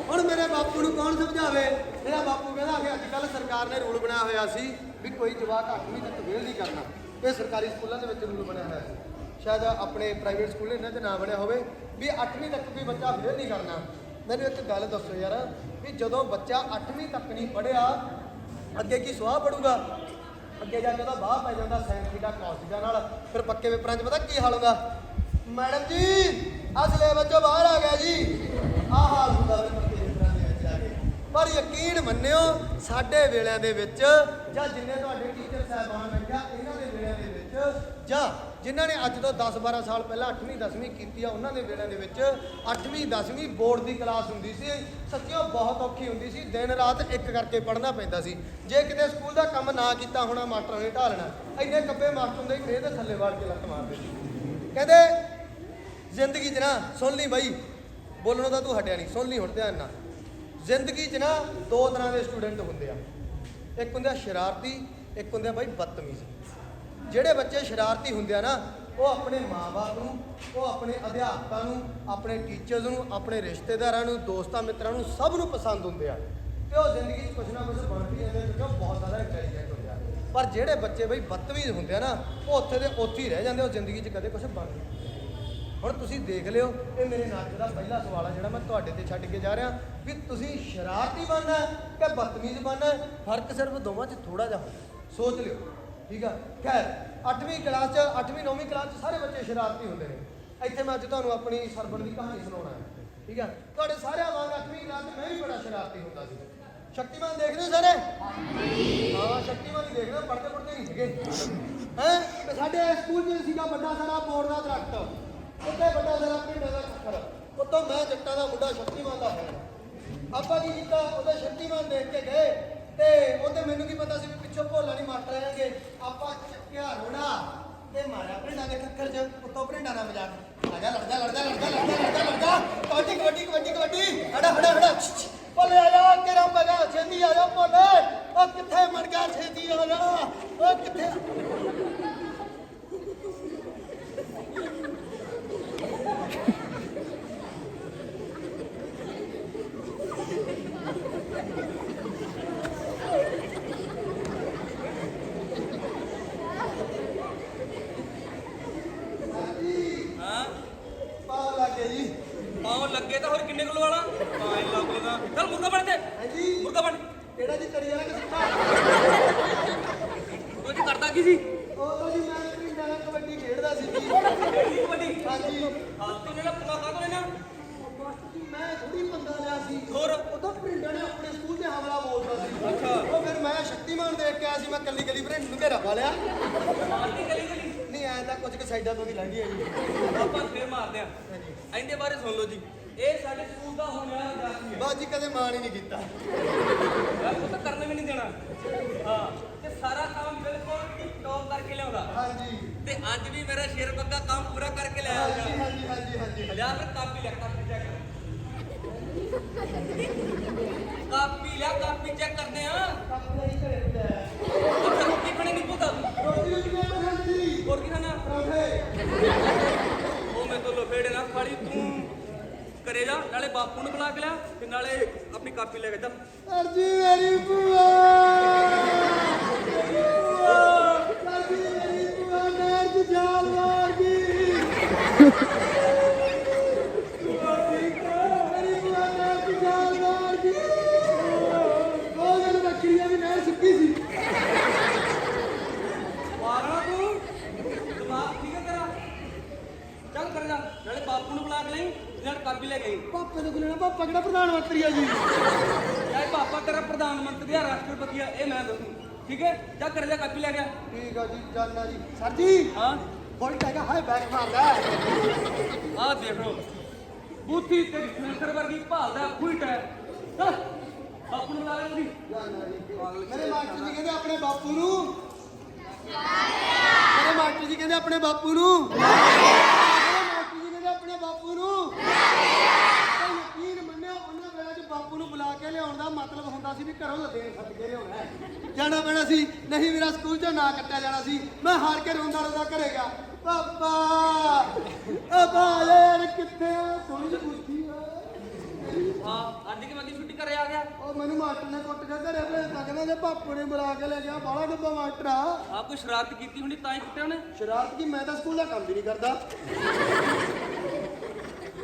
Speaker 4: ਹੁਣ ਮੇਰੇ ਬਾਪੂ ਨੂੰ ਕੌਣ ਸਮਝਾਵੇ? ਮੇਰਾ ਬਾਪੂ ਕਹਿੰਦਾ ਕਿ ਅੱਜ ਕੱਲ੍ਹ ਸਰਕਾਰ ਨੇ ਰੂਲ ਬਣਾਇਆ ਹੋਇਆ ਸੀ ਵੀ ਕੋਈ ਜਵਾਕ 8ਵੀਂ ਤੱਕ ਫੇਲ ਨਹੀਂ ਕਰਨਾ। ਇਹ ਸਰਕਾਰੀ ਸਕੂਲਾਂ ਦੇ ਵਿੱਚ ਰੂਲ ਬਣਿਆ ਹੋਇਆ ਸੀ। ਸ਼ਾਇਦ ਆਪਣੇ ਪ੍ਰਾਈਵੇਟ ਸਕੂਲ ਇਹਨਾਂ 'ਚ ਨਾ ਬਣਿਆ ਹੋਵੇ ਵੀ 8ਵੀਂ ਤੱਕ ਕੋਈ ਬੱਚਾ ਫੇਲ ਨਹੀਂ ਕਰਨਾ। ਮੈਨੂੰ ਇੱਕ ਗੱਲ ਦੱਸੋ ਯਾਰ, ਵੀ ਜਦੋਂ ਬੱਚਾ 8ਵੀਂ ਤੱਕ ਨਹੀਂ ਪੜ੍ਹਿਆ ਅੱਗੇ ਕੀ ਸੁਆਹ ਪੜੂਗਾ? ਅੱਗੇ ਜਾ ਕੇ ਉਹਦਾ ਬਾਹ ਪੈ ਜਾਂਦਾ ਸਾਇੰਸ ਥੀਟਾ ਕਾਸ ਥੀਟਾ ਨਾਲ। ਫਿਰ ਪੱਕੇ ਪੇਪਰਾਂ 'ਚ ਪਤਾ ਕੀ ਹਾਲ ਹੁੰਦਾ? ਮੈਡਮ ਜੀ ਆਹ ਸਿਲੇਬਸ ਚੋਂ ਬਾਹਰ ਆ ਗਿਆ ਜੀ। ਆਹ ਹਾਲ ਹੁੰਦਾ ਫਿਰ ਪੱਕੇ ਪੇਪਰਾਂ ਦੇ ਵਿੱਚ ਜਾ ਕੇ। ਪਰ ਯਕੀਨ ਮੰਨਿਓ ਸਾਡੇ ਵੇਲਿਆਂ ਦੇ ਵਿੱਚ ਜਾਂ ਜਿੰਨੇ ਤੁਹਾਡੇ ਟੀਚਰ ਸਾਹਿਬਾਨ ਬੈਠਾ ਇਹਨਾਂ ਦੇ ਵੇਲਿਆਂ ਦੇ ਵਿੱਚ ਜਾਂ ਜਿਨ੍ਹਾਂ ਨੇ ਅੱਜ ਤੋਂ 10-12 ਸਾਲ ਪਹਿਲਾਂ 8ਵੀਂ 10ਵੀਂ ਕੀਤੀ ਆ ਉਹਨਾਂ ਦੇ ਵੇਲਿਆਂ ਦੇ ਵਿੱਚ 8ਵੀਂ 10ਵੀਂ ਬੋਰਡ ਦੀ ਕਲਾਸ ਹੁੰਦੀ ਸੀ। ਸੱਚਿਓ ਬਹੁਤ ਔਖੀ ਹੁੰਦੀ ਸੀ। ਦਿਨ ਰਾਤ ਇੱਕ ਕਰਕੇ ਪੜ੍ਹਨਾ ਪੈਂਦਾ ਸੀ। ਜੇ ਕਿਤੇ ਸਕੂਲ ਦਾ ਕੰਮ ਨਾ ਕੀਤਾ ਹੋਣਾ ਮਾਸਟਰ ਨੇ ਢਾਲਣਾ। ਇੰਨੇ ਕੱਬੇ ਮਾਸਟਰ ਹੁੰਦੇ ਸੀ ਮੇਰੇ ਦੇ ਥੱਲੇ ਵਾੜ ਕੇ ਲੱਤ ਮਾਰਦੇ ਸੀ। ਕਹਿੰਦੇ ਜ਼ਿੰਦਗੀ 'ਚ ਨਾ ਸੁਣ ਲਈ ਬਾਈ, ਬੋਲਣੋਂ ਤਾਂ ਤੂੰ ਹਟਿਆ ਨਹੀਂ, ਸੁਣ ਲਈ ਹੁਣ ਧਿਆਨ ਨਾਲ। ਜ਼ਿੰਦਗੀ 'ਚ ਨਾ 2 ਤਰ੍ਹਾਂ ਦੇ ਸਟੂਡੈਂਟ ਹੁੰਦੇ ਆ। ਇੱਕ ਹੁੰਦੇ ਆ ਸ਼ਰਾਰਤੀ, ਇੱਕ ਹੁੰਦੇ ਆ ਬਾਈ ਬਦਤਮੀਜ਼। ਜਿਹੜੇ ਬੱਚੇ ਸ਼ਰਾਰਤੀ ਹੁੰਦੇ ਆ ਨਾ ਉਹ ਆਪਣੇ ਮਾਂ-ਬਾਪ ਨੂੰ, ਉਹ ਆਪਣੇ ਅਧਿਆਪਕਾਂ ਨੂੰ, ਆਪਣੇ ਟੀਚਰਸ ਨੂੰ, ਆਪਣੇ ਰਿਸ਼ਤੇਦਾਰਾਂ ਨੂੰ, ਦੋਸਤਾਂ ਮਿੱਤਰਾਂ ਨੂੰ ਸਭ ਨੂੰ ਪਸੰਦ ਹੁੰਦੇ ਆ ਤੇ ਉਹ ਜ਼ਿੰਦਗੀ 'ਚ ਕੁਛ ਨਾ ਕੁਛ ਬਣ ਵੀ ਜਾਂਦੇ ਕਿਉਂਕਿ ਉਹ ਬਹੁਤ ਜ਼ਿਆਦਾ ਇੰਟੈਲੀਜੈਂਟ ਹੁੰਦੇ ਆ। ਪਰ ਜਿਹੜੇ ਬੱਚੇ ਬਈ ਬਦਤਮੀਜ਼ ਹੁੰਦੇ ਆ ਨਾ ਉਹ ਉੱਥੇ ਦੇ ਉੱਥੇ ਹੀ ਰਹਿ ਜਾਂਦੇ, ਉਹ ਜ਼ਿੰਦਗੀ 'ਚ ਕਦੇ ਕੁਛ ਬਣ ਨਹੀਂ। ਹੁਣ ਤੁਸੀਂ ਦੇਖ ਲਿਓ, ਇਹ ਮੇਰੇ ਨਾਚ ਦਾ ਪਹਿਲਾ ਸਵਾਲ ਆ ਜਿਹੜਾ ਮੈਂ ਤੁਹਾਡੇ ਤੇ ਛੱਡ ਕੇ ਜਾ ਰਿਹਾ ਵੀ ਤੁਸੀਂ ਸ਼ਰਾਰਤੀ ਬਣਨਾ ਕਿ ਬਦਤਮੀਜ਼ ਬਣਨਾ। ਫਰਕ ਸਿਰਫ ਦੋਵਾਂ 'ਚ ਥੋੜਾ ਜਿਹਾ ਹੁੰਦਾ, ਸੋਚ ਲਿਓ। ਠੀਕ ਆ। ਖੈਰ 8ਵੀਂ ਕਲਾਸ 'ਚ 8ਵੀਂ 9ਵੀਂ ਕਲਾਸ 'ਚ ਸਾਰੇ ਬੱਚੇ ਸ਼ਰਾਰਤੀ ਹੁੰਦੇ ਨੇ। ਇੱਥੇ ਮੈਂ ਅੱਜ ਤੁਹਾਨੂੰ ਆਪਣੀ ਸਰਬਣ ਦੀ ਕਹਾਣੀ ਸੁਣਾਉਣਾ ਹੈ। ਠੀਕ ਹੈ, ਤੁਹਾਡੇ ਸਾਰਿਆਂ ਵਾਂਗ 8ਵੀਂ ਕਲਾਸ 'ਚ ਮੈਂ ਵੀ ਬੜਾ ਸ਼ਰਾਰਤੀ ਹੁੰਦਾ ਸੀ। ਸ਼ਕਤੀਮਾਨ ਦੇਖਦੇ ਹੋ ਸਾਰੇ? ਹਾਂ, ਸ਼ਕਤੀਮਾਨ ਹੀ ਦੇਖਦੇ ਹੋ, ਪੜ੍ਹਦੇ ਨਹੀਂ ਸੀਗੇ ਹੈ। ਸਾਡੇ ਸਕੂਲ 'ਚ ਸੀਗਾ ਵੱਡਾ ਸਾਰਾ ਬੋਰਡ ਦਾ ਦਰਖਤ, ਉੱਤੇ ਵੱਡਾ ਸਾਰਾ ਪਿੰਡਾਂ ਦਾ ਚੱਕਰ, ਉੱਤੋਂ ਮੈਂ ਜੱਟਾਂ ਦਾ ਮੁੰਡਾ ਸ਼ਕਤੀਮਾਨ ਦਾ ਫੈਨ। ਆਪਾਂ ਕੀ ਕੀਤਾ, ਉਹਦਾ ਸ਼ਕਤੀਮਾਨ ਦੇਖ ਕੇ ਗਏ ਤੇ ਉਹਦੇ ਮੈਨੂੰ ਕੀ ਪਤਾ ਸੀ ਵੀ ਪਿੱਛੋਂ ਭੋਲਾ ਨਹੀਂ ਮਾਸਟਰ ਆਣਗੇ। ਆਪਾਂ ਚੱਕਿਆ ਰੋੜਾ ਤੇ ਮਾਰਿਆ ਭਿੰਡਾਂ ਦੇ ਖੱਖਰ 'ਚ, ਉੱਤੋਂ ਭਿੰਡਾਂ ਦਾ ਮਜ਼ਾਕ। ਆ ਜਾ ਲੜਦਾ ਕਬੱਡੀ ਕਬੱਡੀ ਕਬੱਡੀ ਕਬੱਡੀ ਹੜਾ ਹੜਾ ਹੜਾ ਭੋਲੇ ਆ ਜਾ ਕਿਹੜਾ ਬਗਾ ਛੇਤੀ ਆ ਜਾ ਭੋਲੇ। ਉਹ ਕਿੱਥੇ ਮਰ ਗਿਆ, ਛੇਤੀ ਆ ਜਾ। ਉਹ ਕਿੱਥੇ ਪਾਉ ਲੱਗੇ ਜੀ।
Speaker 3: ਪਾਉ ਲੱਗੇ ਤਾਂ ਹੋਰ ਕਿੰਨੇ ਕਿਲੋ ਵਾਲਾ? 5 ਲੱਖ ਦਾ। ਚੱਲ ਮੁਰਗਾ ਬਣ ਤੇ।
Speaker 4: ਹਾਂਜੀ,
Speaker 3: ਮੁਰਗਾ ਬਣ।
Speaker 4: ਕਿਹੜਾ ਜੀ ਤਰੀ ਵਾਲਾ ਕਿ ਸੁੱਕਾ?
Speaker 3: ਉਹ ਜੀ ਕਰਦਾ ਕੀ ਸੀ?
Speaker 4: ਉਹ ਤਾਂ ਜੀ ਮੈਂ ਭਿੰਡਾਂ ਨਾਲ ਕਬੱਡੀ ਖੇਡਦਾ ਸੀ ਜੀ।
Speaker 3: ਕਿਹੜੀ ਕਬੱਡੀ?
Speaker 4: ਹਾਂਜੀ,
Speaker 3: ਹੱਥ ਤੋਂ ਜਿਹੜਾ ਪਤਾ ਕਾ ਲੈਣਾ?
Speaker 4: ਮਾਸਟਰ ਜੀ ਮੈਂ ਥੋੜੀ ਪੰਗਾ ਲਿਆ ਸੀ।
Speaker 3: ਹੋਰ?
Speaker 4: ਉਹ ਤਾਂ ਭਿੰਡਾਂ ਨੇ ਆਪਣੇ ਸਕੂਲ ਤੇ ਹਮਲਾ ਬੋਲਦਾ ਸੀ।
Speaker 3: ਅੱਛਾ।
Speaker 4: ਉਹ ਫਿਰ ਮੈਂ ਸ਼ਕਤੀਮਾਨ ਦੇਖ ਕੇ ਆਇਆ ਸੀ, ਮੈਂ ਕੱਲੀ ਕੱਲੀ ਭਰਿੰਡ ਨੂੰ ਘੇਰਾ ਪਾ ਲਿਆ।
Speaker 3: ਮਾਰਦੀ ਗਲੀ ਗਲੀ।
Speaker 4: ਨਹੀਂ ਐ ਤਾਂ ਕੁਝ ਕੁ ਸਾਈਡਾਂ ਤੋਂ ਵੀ ਲੰਘ ਗਿਆ ਜੀ।
Speaker 3: ਆਪਾਂ ਫੇਰ ਮਾਰਦੇ ਆ। ਇਹਦੇ ਬਾਰੇ ਸੁਣ ਲਓ ਜੀ। ਇਹ ਸਾਡੇ ਸਕੂਲ ਦਾ ਹੋਣ ਵਾਲਾ ਵਿਦਿਆਰਥੀ ਹੈ।
Speaker 4: ਬਸ ਜੀ ਕਦੇ ਮਾਣ ਹੀ ਨਹੀਂ ਕੀਤਾ।
Speaker 3: ਯਾਰ ਉਹ ਤਾਂ ਕਰਨ ਵੀ ਨਹੀਂ ਦੇਣਾ। ਹਾਂ, ਤੇ ਸਾਰਾ ਕੰਮ ਬਿਲਕੁਲ ਟਿਪ ਟੌਪ ਕਰਕੇ ਲਿਆਉਂਦਾ।
Speaker 4: ਹਾਂਜੀ
Speaker 3: ਤੇ ਅੱਜ ਵੀ ਮੇਰਾ ਸ਼ੇਰ ਪੱਕਾ ਕੰਮ ਪੂਰਾ ਕਰਕੇ ਲਿਆਇਆ
Speaker 4: ਹਾਂਜੀ
Speaker 3: ਹੋਇਆ।
Speaker 4: ਹਾਂਜੀ ਹਾਂਜੀ ਹਾਂਜੀ।
Speaker 3: ਲਿਆ ਫਿਰ ਕਾਪੀ ਲਿਆ, ਕਾਪੀ ਚੈੱਕ ਕਾਪੀ ਲਿਆ, ਕਾਪੀ ਚੈੱਕ ਕਰਦੇ ਆ।
Speaker 4: ਆਪਣੇ ਹੀ ਘਰੇ ਪਿਆ।
Speaker 3: ਅੱਛਾ, ਰੋਟੀ ਖਾਣੀ ਨਹੀਂ ਪੁੱਤ?
Speaker 4: ਰੋਟੀ ਰੋਟੀ ਮੈਂ ਖਾਂਦੀ।
Speaker 3: ਹੋਰ ਕੀ ਖਾਣਾ?
Speaker 4: ਪਰੌਂਠੇ।
Speaker 3: ਉਹ ਮੈਂ ਤੋਂ ਲਫੇੜੇ ਨਾ ਖਾਲੀ, ਤੂੰ ਕਰੇ ਜਾ। ਨਾਲੇ ਬਾਪੂ ਨੂੰ ਬੁਲਾ ਕੇ ਲਿਆ ਤੇ ਨਾਲੇ ਆਪਣੀ ਕਾਪੀ ਲੈ ਕੇ ਜਾ।
Speaker 4: ਅਰਜੀ ਮੇਰੀ ਭੂਆ। ਅਰਜੀ ਮੇਰੀ ਭੂਆ ਨਹਿਰ 'ਚ ਜਾਲ ਮਾਰ ਗਈ। ਮੇਰੀ ਭੂਆ ਨਹਿਰ 'ਚ ਜਾਲ ਮਾਰ ਗਈ। ਉਹ ਦਿਨ ਬੱਕਰੀਆਂ ਵੀ ਨਹਿਰ ਸੁੱਕੀ ਸੀ।
Speaker 3: ਪਾਗਲਾ ਤੂੰ, ਦਿਮਾਗ ਠੀਕ ਹੈ ਤੇਰਾ? ਚੱਲ ਕਰ ਜਾ। ਨਾਲੇ ਬਾਪੂ ਨੂੰ ਬੁਲਾ ਕੇ ਲਈ, ਨਾਲੇ ਕਾਪੀ ਲੈ ਗਈ।
Speaker 4: ਪਾਪੇ ਨੂੰ ਬੁਲਾਣਾ, ਪਾਪਾ ਕਿਹੜਾ ਪ੍ਰਧਾਨ ਮੰਤਰੀ ਆ ਜੀ?
Speaker 3: ਯਾਰ ਪਾਪਾ ਤੇਰਾ ਪ੍ਰਧਾਨ ਮੰਤਰੀ ਆ, ਰਾਸ਼ਟਰਪਤੀ ਆ, ਇਹ ਮੈਂ ਦੱਸੂ। ਠੀਕ ਹੈ, ਜਾ ਕਰ ਜਾ, ਕਾਪੀ ਲੈ ਗਿਆ।
Speaker 4: ਠੀਕ ਆ ਜੀ, ਜਾਨਾ ਜੀ। ਸਰ ਜੀ
Speaker 3: ਹਾਂ,
Speaker 4: ਬੋਲਟ ਹੈਗਾ, ਹਾਏ ਬੈਕ ਮਾਰਦਾ।
Speaker 3: ਆਹ ਦੇਖ ਲਓ, ਬੂਥੀ ਤੇ ਸੈਂਸਰ ਵਰਗੀ ਭਾਲਦਾ ਫੁੱਟ ਹੈ। ਚੱਲ ਬਾਪੂ ਨੂੰ ਬੁਲਾ ਲੈ ਜੀ।
Speaker 4: ਜਾਨਾ ਜੀ। ਮੇਰੇ ਮਾਸਟਰ ਜੀ ਕਹਿੰਦੇ ਆਪਣੇ ਬਾਪੂ ਨੂੰ। ਮੇਰੇ ਮਾਸਟਰ ਜੀ ਕਹਿੰਦੇ ਆਪਣੇ ਬਾਪੂ ਨੂੰ। ਮੇਰੇ ਮਾਸਟਰ ਜੀ ਕਹਿੰਦੇ ਆਪਣੇ ਬਾਪੂ ਨੂੰ। ਯਕੀਨ ਮੰਨਿਓ, ਉਹਨਾਂ ਵੇਲੇ 'ਚ ਬਾਪੂ ਨੂੰ ਬੁਲਾ ਕੇ ਲਿਆਉਣ ਦਾ ਮਤਲਬ ਹੁੰਦਾ ਸੀ ਵੀ ਘਰੋਂ ਲੱਦੇ ਛੱਡ ਕੇ ਲਿਆਉਣਾ ਹੈ। ਜਾਣਾ ਪੈਣਾ ਸੀ, ਨਹੀਂ ਮੇਰਾ ਸਕੂਲ 'ਚੋਂ ਨਾ ਕੱਟਿਆ ਜਾਣਾ ਸੀ। ਮੈਂ ਹਾਰ ਕੇ ਰੋਂਦਾ ਰੋਂਦਾ ਘਰੇ ਗਿਆ। ਪਾਪਾ ਪਾਪਾ ਯਾਰ ਕਿੱਥੇ ਆ? ਥੋੜੀ ਜਿਹੀ ਪੁੱਛੀ ਆ।
Speaker 3: ਹਾਂ, ਅੱਜ ਕਿ ਮੈਂ ਛੁੱਟੀ ਕਰੇ ਆ ਗਿਆ।
Speaker 4: ਉਹ ਮੈਨੂੰ ਮਾਸਟਰ ਨੇ ਕੁੱਟ ਕੇ ਘਰੇ ਭੇਜਤਾ, ਕਹਿੰਦਾ ਜੇ ਪਾਪੂ ਨੇ ਬੁਲਾ ਕੇ ਲੈ ਗਿਆ। ਬਾਹਲਾ ਡੱਬਾ ਮਾਸਟਰ ਆ।
Speaker 3: ਆਪ ਕੋਈ ਸ਼ਰਾਰਤ ਕੀਤੀ ਹੋਣੀ ਤਾਂ ਹੀ ਕੁੱਟਿਆ ਉਹਨੇ।
Speaker 4: ਸ਼ਰਾਰਤ ਕੀ, ਮੈਂ ਤਾਂ ਸਕੂਲ ਦਾ ਕੰਮ ਵੀ ਨਹੀਂ ਕਰਦਾ।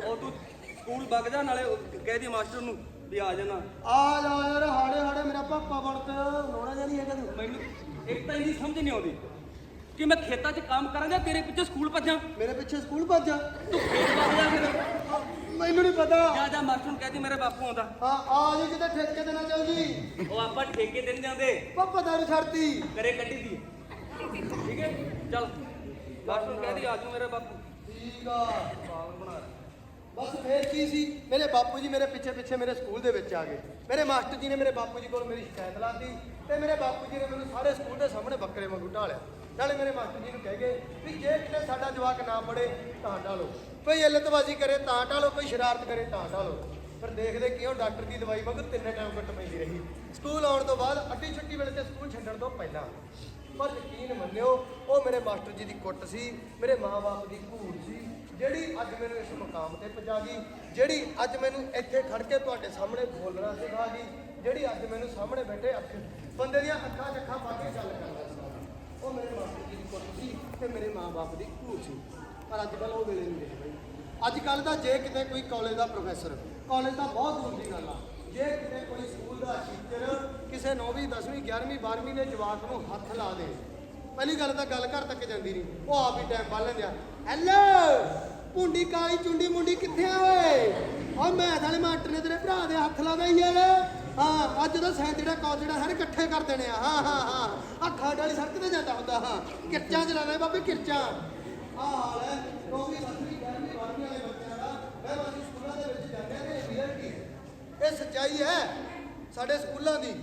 Speaker 3: ਉਹ ਤੂੰ ਸਕੂਲ ਵਗ ਜਾ, ਨਾਲੇ ਕਹਿ ਦੀ ਮਾਸਟਰ ਨੂੰ ਵੀ ਆ ਜਾਣਾ।
Speaker 4: ਆ ਜਾ ਯਾਰ, ਹਾੜੇ ਹਾੜੇ ਮੇਰਾ ਪਾਪਾ ਬਣ ਕੇ ਨੋਣਾ ਜਿਹਾ ਨਹੀਂ ਹੈਗਾ ਤੂੰ।
Speaker 3: ਮੈਨੂੰ ਇੱਕ ਤਾਂ ਇਹਦੀ ਸਮਝ ਨਹੀਂ ਆਉਂਦੀ ਕਿ ਮੈਂ ਖੇਤਾਂ 'ਚ ਕੰਮ ਕਰਾਂ ਜਾਂ ਤੇਰੇ ਪਿੱਛੇ ਸਕੂਲ ਭੱਜਾਂ।
Speaker 4: ਮੇਰੇ ਪਿੱਛੇ ਸਕੂਲ ਭੱਜ ਜਾ।
Speaker 3: ਤੂੰ ਖੇਤ ਵਗ ਜਾ ਫਿਰ।
Speaker 4: ਮੈਨੂੰ ਨਹੀਂ ਪਤਾ।
Speaker 3: ਜਾ ਜਾ, ਮਾਸਟਰ ਨੂੰ ਕਹਿ ਦੀ ਮੇਰੇ ਬਾਪੂ ਆਉਂਦਾ।
Speaker 4: ਹਾਂ ਆ ਜੀ, ਕਿਤੇ ਠੇਕੇ ਤੇ ਨਾ ਚੱਲ ਜੀ।
Speaker 3: ਉਹ ਆਪਾਂ ਠੇਕੇ ਤੇ ਨਹੀਂ ਜਾਂਦੇ,
Speaker 4: ਪਾਪਾ ਦਾਰੂ ਛੱਡਤੀ।
Speaker 3: ਕਰੇ ਕੱਢੀ ਦੀ। ਠੀਕ ਹੈ, ਚੱਲ ਮਾਸਟਰ ਨੂੰ ਕਹਿ ਦੀ ਆਜੂ ਮੇਰੇ ਬਾਪੂ।
Speaker 4: ਠੀਕ ਆ। ਬਸ ਫੇਰ ਕੀ ਸੀ, ਮੇਰੇ ਬਾਪੂ ਜੀ ਮੇਰੇ ਪਿੱਛੇ ਪਿੱਛੇ ਮੇਰੇ ਸਕੂਲ ਦੇ ਵਿੱਚ ਆ ਗਏ। ਮੇਰੇ ਮਾਸਟਰ ਜੀ ਨੇ ਮੇਰੇ ਬਾਪੂ ਜੀ ਕੋਲ ਮੇਰੀ ਸ਼ਿਕਾਇਤ ਲਾਤੀ ਤੇ ਮੇਰੇ ਬਾਪੂ ਜੀ ਨੇ ਮੈਨੂੰ ਸਾਰੇ ਸਕੂਲ ਦੇ ਸਾਹਮਣੇ ਬੱਕਰੇ ਵਾਂਗੂ ਢਾਲਿਆ। ਨਾਲੇ ਮੇਰੇ ਮਾਸਟਰ ਜੀ ਨੂੰ ਕਹਿ ਗਏ ਵੀ ਜੇ ਕਿਤੇ ਸਾਡਾ ਜਵਾਕ ਨਾ ਪੜੇ ਤਾਂ ਢਾਲੋ, ਕੋਈ ਇਲਤਬਾਜ਼ੀ ਕਰੇ ਤਾਂ ਢਾਲੋ, ਕੋਈ ਸ਼ਰਾਰਤ ਕਰੇ ਤਾਂ ਢਾਲੋ। ਪਰ ਦੇਖਦੇ ਕਿਉਂ ਡਾਕਟਰ ਦੀ ਦਵਾਈ ਵਾਂਗੂ 3 ਟਾਈਮ ਕੱਟ ਪੈਂਦੀ ਰਹੀ। ਸਕੂਲ ਆਉਣ ਤੋਂ ਬਾਅਦ, ਅੱਡੀ ਛੁੱਟੀ ਵੇਲੇ ਤੇ ਸਕੂਲ ਛੱਡਣ ਤੋਂ ਪਹਿਲਾਂ। ਪਰ ਯਕੀਨ ਮੰਨਿਓ, ਉਹ ਮੇਰੇ ਮਾਸਟਰ ਜੀ ਦੀ ਕੁੱਟ ਸੀ, ਮੇਰੇ ਮਾਂ-ਬਾਪ ਦੀ ਘੂਰ ਸੀ, ਜਿਹੜੀ ਅੱਜ ਮੈਨੂੰ ਇਸ ਮੁਕਾਮ ਤੇ ਪਹੁੰਚਾ ਗਈ, ਜਿਹੜੀ ਅੱਜ ਮੈਨੂੰ ਇੱਥੇ ਖੜ ਕੇ ਤੁਹਾਡੇ ਸਾਹਮਣੇ ਬੋਲਣਾ ਸਿਖਾ ਗਈ, ਜਿਹੜੀ ਅੱਜ ਮੈਨੂੰ ਸਾਹਮਣੇ ਬੈਠੇ ਬੰਦੇ ਦੀਆਂ ਅੱਖਾਂ 'ਚ ਅੱਖਾਂ ਪਾ ਕੇ ਗੱਲ ਕਰਨਾ ਸਿਖਾ ਗਈ। ਉਹ ਮੇਰੇ ਮਾਸਟਰ ਜੀ ਦੀ ਕੁੱਟ ਸੀ ਤੇ ਮੇਰੇ ਮਾਂ-ਬਾਪ ਦੀ ਘੂਰ ਸੀ। ਪਰ ਅੱਜ ਕੱਲ੍ਹ ਉਹ ਵੇਲੇ ਨਹੀਂ ਰਹੇ ਬਈ। ਅੱਜ ਕੱਲ੍ਹ ਤਾਂ ਜੇ ਕਿਤੇ ਕੋਈ ਕਾਲਜ ਦਾ ਪ੍ਰੋਫੈਸਰ, ਕਾਲਜ ਤਾਂ ਬਹੁਤ ਦੂਰ ਦੀ ਗੱਲ ਆ, ਜੇ ਕਿਤੇ ਕੋਈ ਸਕੂਲ ਦਾ ਟੀਚਰ ਕਿਸੇ 9ਵੀਂ 10ਵੀਂ 11ਵੀਂ 12ਵੀਂ ਦੇ ਜਵਾਕ ਨੂੰ ਹੱਥ ਲਾ ਦੇ, ਪਹਿਲੀ ਗੱਲ ਤਾਂ ਗੱਲ ਘਰ ਤੱਕ ਜਾਂਦੀ ਨਹੀਂ, ਉਹ ਆਪ ਹੀ ਟਾਈਮ ਪਾ ਲੈਂਦੇ ਆ। ਹੈਲੋ ਮੁੰਡੀ ਕਾਲੀ ਚੁੰਡੀ ਮੁੰਡੀ ਕਿੱਥੇ ਆ ਓਏ ਓ ਮੈਥ ਵਾਲੇ ਮਾਸਟਰ ਨੇ ਤੇਰੇ ਭਰਾ ਦੇ ਹੱਥ ਲਾਦਾ ਯਾਰ ਹਾਂ ਅੱਜ ਤਾਂ ਸੈਂਤੜਾ ਕੌਚੜਾ ਸਾਰੇ ਇਕੱਠੇ ਕਰ ਦੇਣੇ ਆ ਹਾਂ ਆ ਖਾਡ ਵਾਲੀ ਸੜਕ ਤੇ ਜਾਂਦਾ ਹੁੰਦਾ ਹਾਂ ਕਿਰਚਾਂ ਚਲਾਣਾ ਬਾਬੇ ਕਿਰਚਾਂ ਆ ਹਾਲ ਹੈ ਕਿਉਂਕਿ ਸੱਤਵੀਂ 11ਵੀਂ 12ਵੀਂ ਵਾਲੇ ਬੱਚਿਆਂ ਦਾ ਮੈਂ ਅਸੀਂ ਸਕੂਲਾਂ ਦੇ ਵਿੱਚ ਜਾਂਦੇ ਨੇ ਰਿਐਲਿਟੀ ਇਹ ਸੱਚਾਈ ਹੈ ਸਾਡੇ ਸਕੂਲਾਂ ਦੀ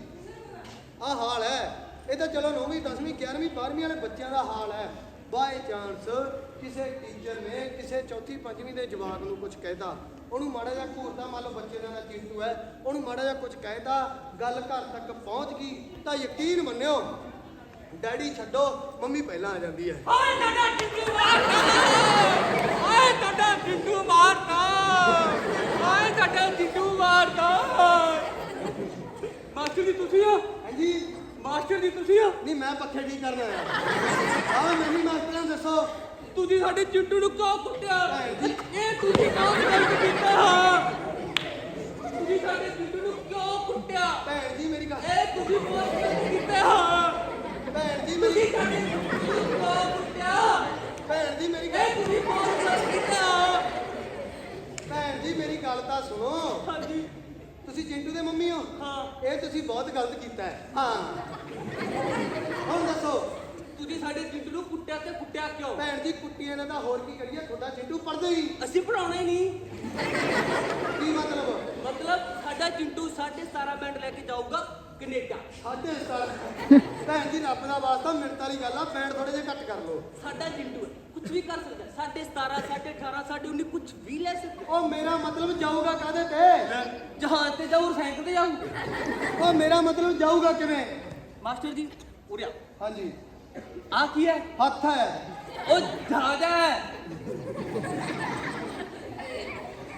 Speaker 4: ਆ ਹਾਲ ਹੈ ਇਹ ਤਾਂ ਚਲੋ 9ਵੀਂ 10ਵੀਂ 11ਵੀਂ 12ਵੀਂ ਵਾਲੇ ਬੱਚਿਆਂ ਦਾ ਹਾਲ ਹੈ ਬਾਏ ਚਾਂਸ ਕਿਸੇ ਟੀਚਰ ਨੇ ਕਿਸੇ ਚੌਥੀ ਪੰਜਵੀਂ ਦੇ ਜਵਾਕ ਨੂੰ ਕੁਝ ਕਹਿਤਾ ਉਹਨੂੰ ਮਾੜਾ ਜਿਹਾ ਘੂਰਦਾ ਮੰਨ ਲਓ ਬੱਚੇ ਦਾ ਚਿੰਟੂ ਹੈ ਉਹਨੂੰ ਮਾੜਾ ਜਿਹਾ ਕੁਝ ਕਹਿਤਾ ਗੱਲ ਘਰ ਤੱਕ ਪਹੁੰਚ ਗਈ ਤਾਂ ਯਕੀਨ ਮੰਨਿਓ ਡੈਡੀ ਛੱਡੋ ਮੰਮੀ ਪਹਿਲਾਂ ਆ ਜਾਂਦੀ ਹੈ
Speaker 3: ਓਏ ਤੁਹਾਡਾ ਟਿੱਟੂ ਮਾਰਦਾ ਓਏ ਤੁਹਾਡਾ ਟਿੱਟੂ ਮਾਰਦਾ ਓਏ ਤੁਹਾਡਾ ਟਿੱਟੂ ਮਾਰਦਾ ਮਾਸਟਰ ਜੀ ਤੁਸੀਂ ਆ
Speaker 4: ਹਾਂਜੀ
Speaker 3: ਮਾਸਟਰ ਜੀ ਤੁਸੀਂ ਆ
Speaker 4: ਨਹੀਂ ਮੈਂ ਪੱਖੇ ਠੀਕ ਕਰਨ ਆਇਆ ਆਹ ਮੈਨੂੰ ਮਾਸਟਰਾਂ ਨੂੰ ਦੱਸੋ
Speaker 3: ਤੁਸੀਂ ਸਾਡੇ ਚਿੱਟੂ ਨੂੰ ਕਿਉਂ ਕੁੱਟਿਆ ਇਹ ਤੁਸੀਂ ਕਾਹਨ ਗਲਤ ਕੀਤਾ ਹਾਂ ਤੁਸੀਂ ਸਾਡੇ ਚਿੱਟੂ ਨੂੰ ਕਿਉਂ ਕੁੱਟਿਆ
Speaker 4: ਭੈਣ ਜੀ ਮੇਰੀ ਗੱਲ
Speaker 3: ਇਹ ਤੁਸੀਂ ਬਹੁਤ ਗਲਤ ਕੀਤਾ ਹਾਂ
Speaker 4: ਭੈਣ ਜੀ
Speaker 3: ਤੁਸੀਂ
Speaker 4: ਮੇਰੀ
Speaker 3: ਸਾਡੇ ਚਿੱਟੂ ਨੂੰ ਕਿਉਂ ਕੁੱਟਿਆ
Speaker 4: ਭੈਣ ਜੀ ਮੇਰੀ
Speaker 3: ਇਹ
Speaker 4: ਗੱਲ
Speaker 3: ਤੁਸੀਂ ਬਹੁਤ ਗਲਤ ਕੀਤਾ
Speaker 4: ਭੈਣ ਜੀ ਮੇਰੀ ਗੱਲ ਤਾਂ ਸੁਣੋ
Speaker 3: ਹਾਂਜੀ
Speaker 4: ਤੁਸੀਂ ਚਿੰਟੂ ਦੇ ਮੰਮੀ ਹੋ
Speaker 3: ਹਾਂ
Speaker 4: ਇਹ ਤੁਸੀਂ ਬਹੁਤ ਗਲਤ ਕੀਤਾ ਹੈ ਹਾਂ ਹੁਣ ਦੱਸੋ
Speaker 3: ਤੁਸੀਂ ਸਾਡੇ ਚਿੱਟੂ ਨੂੰ ਕੁੱਟਿਆ ਤੇ ਕੁੱਟਿਆ ਕਿਉਂ
Speaker 4: ਭੈਣ ਜੀ ਕੁੱਟੀ ਇਹਨਾਂ ਦਾ ਹੋਰ ਕੀ ਕਰੀਏ ਤੁਹਾਡਾ ਚਿੰਟੂ ਪੜਦੇ ਹੀ
Speaker 3: ਅਸੀਂ ਪੜਾਉਣਾ ਹੀ ਨਹੀਂ
Speaker 4: ਕੀ ਮਤਲਬ
Speaker 3: ਮਤਲਬ ਸਾਡਾ ਚਿੰਟੂ 17.5 ਬੈਂਡ ਲੈ ਕੇ ਜਾਊਗਾ ਕੈਨੇਡਾ
Speaker 4: ਸਾਢੇ 17 ਭੈਣ ਜੀ ਰੱਬ ਦਾ ਵਾਸਤਾ ਮਿੰਟ ਵਾਲੀ ਗੱਲ ਆ ਬੈਂਡ ਥੋੜੇ ਜਿਹਾ ਘੱਟ ਕਰ ਲਓ
Speaker 3: ਸਾਡਾ ਚਿੰਟੂ ਕੁਝ ਵੀ ਕਰ ਸਕਦਾ 17.5 18.5 19 ਕੁਝ ਵੀ ਲੈ ਸਕਦਾ
Speaker 4: ਉਹ ਮੇਰਾ ਮਤਲਬ ਜਾਊਗਾ ਕਾਹਦੇ ਤੇ
Speaker 3: ਜਹਾਜ਼ ਤੇ ਜਾਊ ਸਾਈਕਲ ਤੇ ਜਾਊ
Speaker 4: ਉਹ ਮੇਰਾ ਮਤਲਬ ਜਾਊਗਾ ਕਿਵੇਂ
Speaker 3: ਮਾਸਟਰ ਜੀ ਉਰਿਆ
Speaker 4: ਹਾਂਜੀ
Speaker 3: ਆ ਕੀ ਹੈ
Speaker 4: ਹੱਥ ਹੈ
Speaker 3: ਉਹ ਜਹਾਜ਼ ਹੈ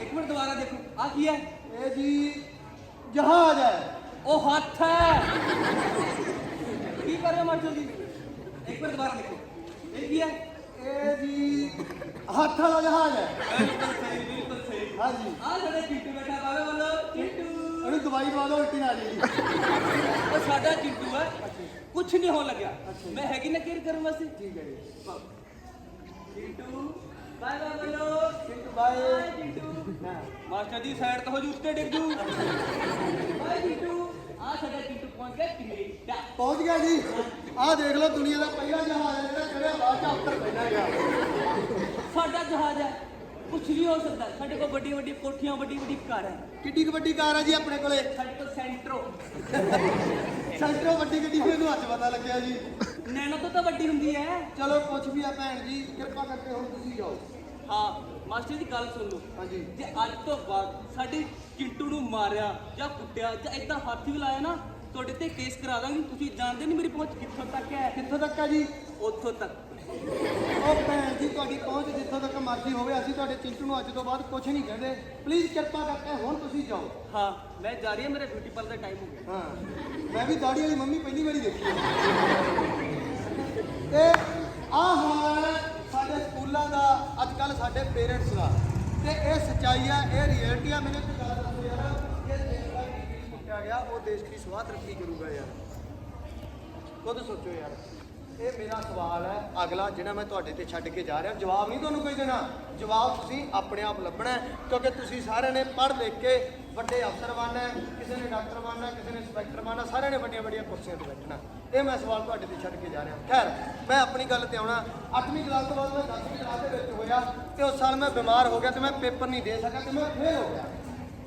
Speaker 3: ਇੱਕ ਮਿੰਟ ਦੁਬਾਰਾ ਦੇਖੋ ਆ ਕੀ ਹੈ
Speaker 4: ਇਹ ਜੀ ਜਹਾਜ਼ ਹੈ
Speaker 3: ਉਹ ਹੱਥ ਹੈ ਕੀ ਕਰ ਰਹੇ ਹੋ ਮਾਸਟਰ ਜੀ ਇੱਕ ਮਿੰਟ ਦੁਬਾਰਾ ਦੇਖੋ ਇਹ ਕੀ ਹੈ
Speaker 4: ਇਹ ਜੀ ਹੱਥ ਵਾਲਾ ਜਹਾਜ਼ ਹੈ
Speaker 3: ਬਿਲਕੁਲ ਸਹੀ ਬਿਲਕੁਲ ਸਹੀ
Speaker 4: ਹਾਂਜੀ
Speaker 3: ਆ ਸਾਡੇ ਚਿੰਟੂ ਬੈਠਾ ਬਾਵੇ ਵੱਲੋਂ ਚਿੰਟੂ
Speaker 4: ਇਹਨੂੰ ਦਵਾਈ ਦਵਾ ਦਿਓ ਉਲਟੀ ਨਾ ਆ ਜਾਏਗੀ
Speaker 3: ਉਹ ਸਾਡਾ ਚਿੰਟੂ ਹੈ ਕੁਝ ਨਹੀਂ ਹੋਣ ਲੱਗਿਆ ਮੈਂ ਹੈਗੀ ਨਾ ਕੇਅਰ ਕਰਨ ਵਾਸਤੇ
Speaker 4: ਠੀਕ ਹੈ ਜੀ
Speaker 3: ਚਿੰਟੂ ਬਾਏ ਬਾਏ ਬੋਲੋ
Speaker 4: ਚਿੰਟੂ ਬਾਏ
Speaker 3: ਚਿੰਟੂ ਮਾਸਟਰ ਜੀ ਸਾਈਡ ਤੋਂ ਹੋ ਜੂ ਉੱਤੇ ਡਿੱਗ ਜੂ ਬਾਏ ਚਿੰਟੂ ਆ ਸਾਡਾ ਚਿੰਟੂ ਪਹੁੰਚ ਗਿਆ ਕੈਨੇਡਾ
Speaker 4: ਪਹੁੰਚ ਗਿਆ ਜੀ ਆਹ ਦੇਖ ਲਓ ਦੁਨੀਆ ਦਾ ਪਹਿਲਾ ਜਹਾਜ਼ ਹੈ ਜਿਹੜਾ ਚੜਿਆ ਬਾਅਦ ਚ ਉੱਪਰ ਪਹਿਲਾਂ ਗਿਆ
Speaker 3: ਸਾਡਾ ਜਹਾਜ਼ ਹੈ ਕੁਝ ਵੀ ਹੋ ਸਕਦਾ ਸਾਡੇ ਕੋਲ ਵੱਡੀ ਵੱਡੀ ਕੋਠੀਆਂ ਵੱਡੀ ਵੱਡੀ ਕਾਰ ਹੈ
Speaker 4: ਕਿੱਡੀ ਕੁ ਵੱਡੀ ਕਾਰ ਹੈ ਜੀ ਆਪਣੇ ਕੋਲੇ
Speaker 3: ਸਾਡੇ ਕੋਲ ਸੈਂਟਰੋ
Speaker 4: ਸੈਂਟਰੋਂ ਵੱਡੀ ਗੱਡੀ ਮੈਨੂੰ ਅੱਜ ਪਤਾ ਲੱਗਿਆ ਜੀ
Speaker 3: ਨੈਣੋ ਤੋਂ ਤਾਂ ਵੱਡੀ ਹੁੰਦੀ ਹੈ
Speaker 4: ਚਲੋ ਕੁਛ ਵੀ ਆ ਭੈਣ ਜੀ ਕਿਰਪਾ ਕਰਕੇ ਹੁਣ ਤੁਸੀਂ ਜਾਓ
Speaker 3: ਹਾਂ ਮਾਸਟਰ ਦੀ ਗੱਲ ਸੁਣ ਲਓ
Speaker 4: ਹਾਂਜੀ
Speaker 3: ਜੇ ਅੱਜ ਤੋਂ ਬਾਅਦ ਸਾਡੇ ਚਿੰਟੂ ਨੂੰ ਮਾਰਿਆ ਜਾਂ ਕੁੱਟਿਆ ਜਾਂ ਇਦਾਂ ਹੱਥ ਵੀ ਲਾਇਆ ਨਾ ਤੁਹਾਡੇ ਤੇ ਕੇਸ ਕਰਾ ਦਾਂਗੇ ਤੁਸੀਂ ਜਾਣਦੇ ਨਹੀਂ ਮੇਰੀ ਪਹੁੰਚ ਕਿੱਥੋਂ ਤੱਕ ਹੈ
Speaker 4: ਕਿੱਥੋਂ ਤੱਕ ਆ ਜੀ
Speaker 3: ਉੱਥੋਂ ਤੱਕ
Speaker 4: ਉਹ ਭੈਣ ਜੀ ਤੁਹਾਡੀ ਪਹੁੰਚ ਜਿੱਥੋਂ ਤੱਕ ਮਰਜ਼ੀ ਹੋਵੇ ਅਸੀਂ ਤੁਹਾਡੇ ਚਿੰਟੂ ਨੂੰ ਅੱਜ ਤੋਂ ਬਾਅਦ ਕੁਝ ਨਹੀਂ ਕਹਿੰਦੇ ਪਲੀਜ਼ ਕਿਰਪਾ ਕਰਕੇ ਹੁਣ ਤੁਸੀਂ ਜਾਓ
Speaker 3: ਹਾਂ ਮੈਂ ਜਾ ਰਹੀ ਹਾਂ ਮੇਰੇ ਬਿਊਟੀ ਪਾਰਲਰ ਦਾ ਟਾਈਮ ਹੋ ਗਿਆ
Speaker 4: ਹਾਂ ਮੈਂ ਵੀ ਦਾੜੀ ਵਾਲੀ ਮੰਮੀ ਪਹਿਲੀ ਵਾਰੀ ਦੇਖੀ ਹੈ ਤੇ ਆਹ ਹਾਲ ਹੈ ਸਾਡੇ ਸਕੂਲਾਂ ਦਾ ਅੱਜ ਕੱਲ ਸਾਡੇ ਪੇਰੈਂਟਸ ਦਾ ਤੇ ਇਹ ਸੱਚਾਈ ਆ ਇਹ ਰਿਐਲਿਟੀ ਆ ਮੈਨੂੰ ਇੱਕ ਗੱਲ ਦੱਸੋ ਯਾਰ ਇਹ ਦੇਸ਼ ਦਾ ਕੀ ਮੁੱਕਿਆ ਗਿਆ ਉਹ ਦੇਸ਼ ਦੀ ਸਵਾਹ ਤਰੱਕੀ ਕਰੂਗਾ ਯਾਰ ਖੁਦ ਸੋਚੋ ਯਾਰ ਇਹ ਮੇਰਾ ਸਵਾਲ ਹੈ ਅਗਲਾ ਜਿਹੜਾ ਮੈਂ ਤੁਹਾਡੇ ਤੇ ਛੱਡ ਕੇ ਜਾ ਰਿਹਾ ਜਵਾਬ ਨਹੀਂ ਤੁਹਾਨੂੰ ਕੋਈ ਦੇਣਾ ਜਵਾਬ ਤੁਸੀਂ ਆਪਣੇ ਆਪ ਲੱਭਣਾ ਹੈ, ਕਿਉਂਕਿ ਤੁਸੀਂ ਸਾਰਿਆਂ ਨੇ ਪੜ੍ਹ ਲਿਖ ਕੇ ਵੱਡੇ ਅਫਸਰ ਬਣਨਾ ਹੈ, ਕਿਸੇ ਨੇ ਡਾਕਟਰ ਬਣਨਾ, ਕਿਸੇ ਨੇ ਇੰਸਪੈਕਟਰ ਬਣਨਾ, ਸਾਰਿਆਂ ਨੇ ਵੱਡੀਆਂ ਵੱਡੀਆਂ ਕੁਰਸੀਆਂ ਤੇ ਬੈਠਣਾ। ਇਹ ਮੈਂ ਸਵਾਲ ਤੁਹਾਡੇ ਤੇ ਛੱਡ ਕੇ ਜਾ ਰਿਹਾ। ਖੈਰ ਮੈਂ ਆਪਣੀ ਗੱਲ ਤੇ ਆਉਣਾ। 8ਵੀਂ ਕਲਾਸ ਤੋਂ ਬਾਅਦ ਮੈਂ 10ਵੀਂ ਕਲਾਸ ਦੇ ਵਿੱਚ ਹੋਇਆ ਤੇ ਉਸ ਸਾਲ ਮੈਂ ਬਿਮਾਰ ਹੋ ਗਿਆ ਤੇ ਮੈਂ ਪੇਪਰ ਨਹੀਂ ਦੇ ਸਕਿਆ ਤੇ ਮੈਂ ਫੇਲ ਹੋ ਗਿਆ।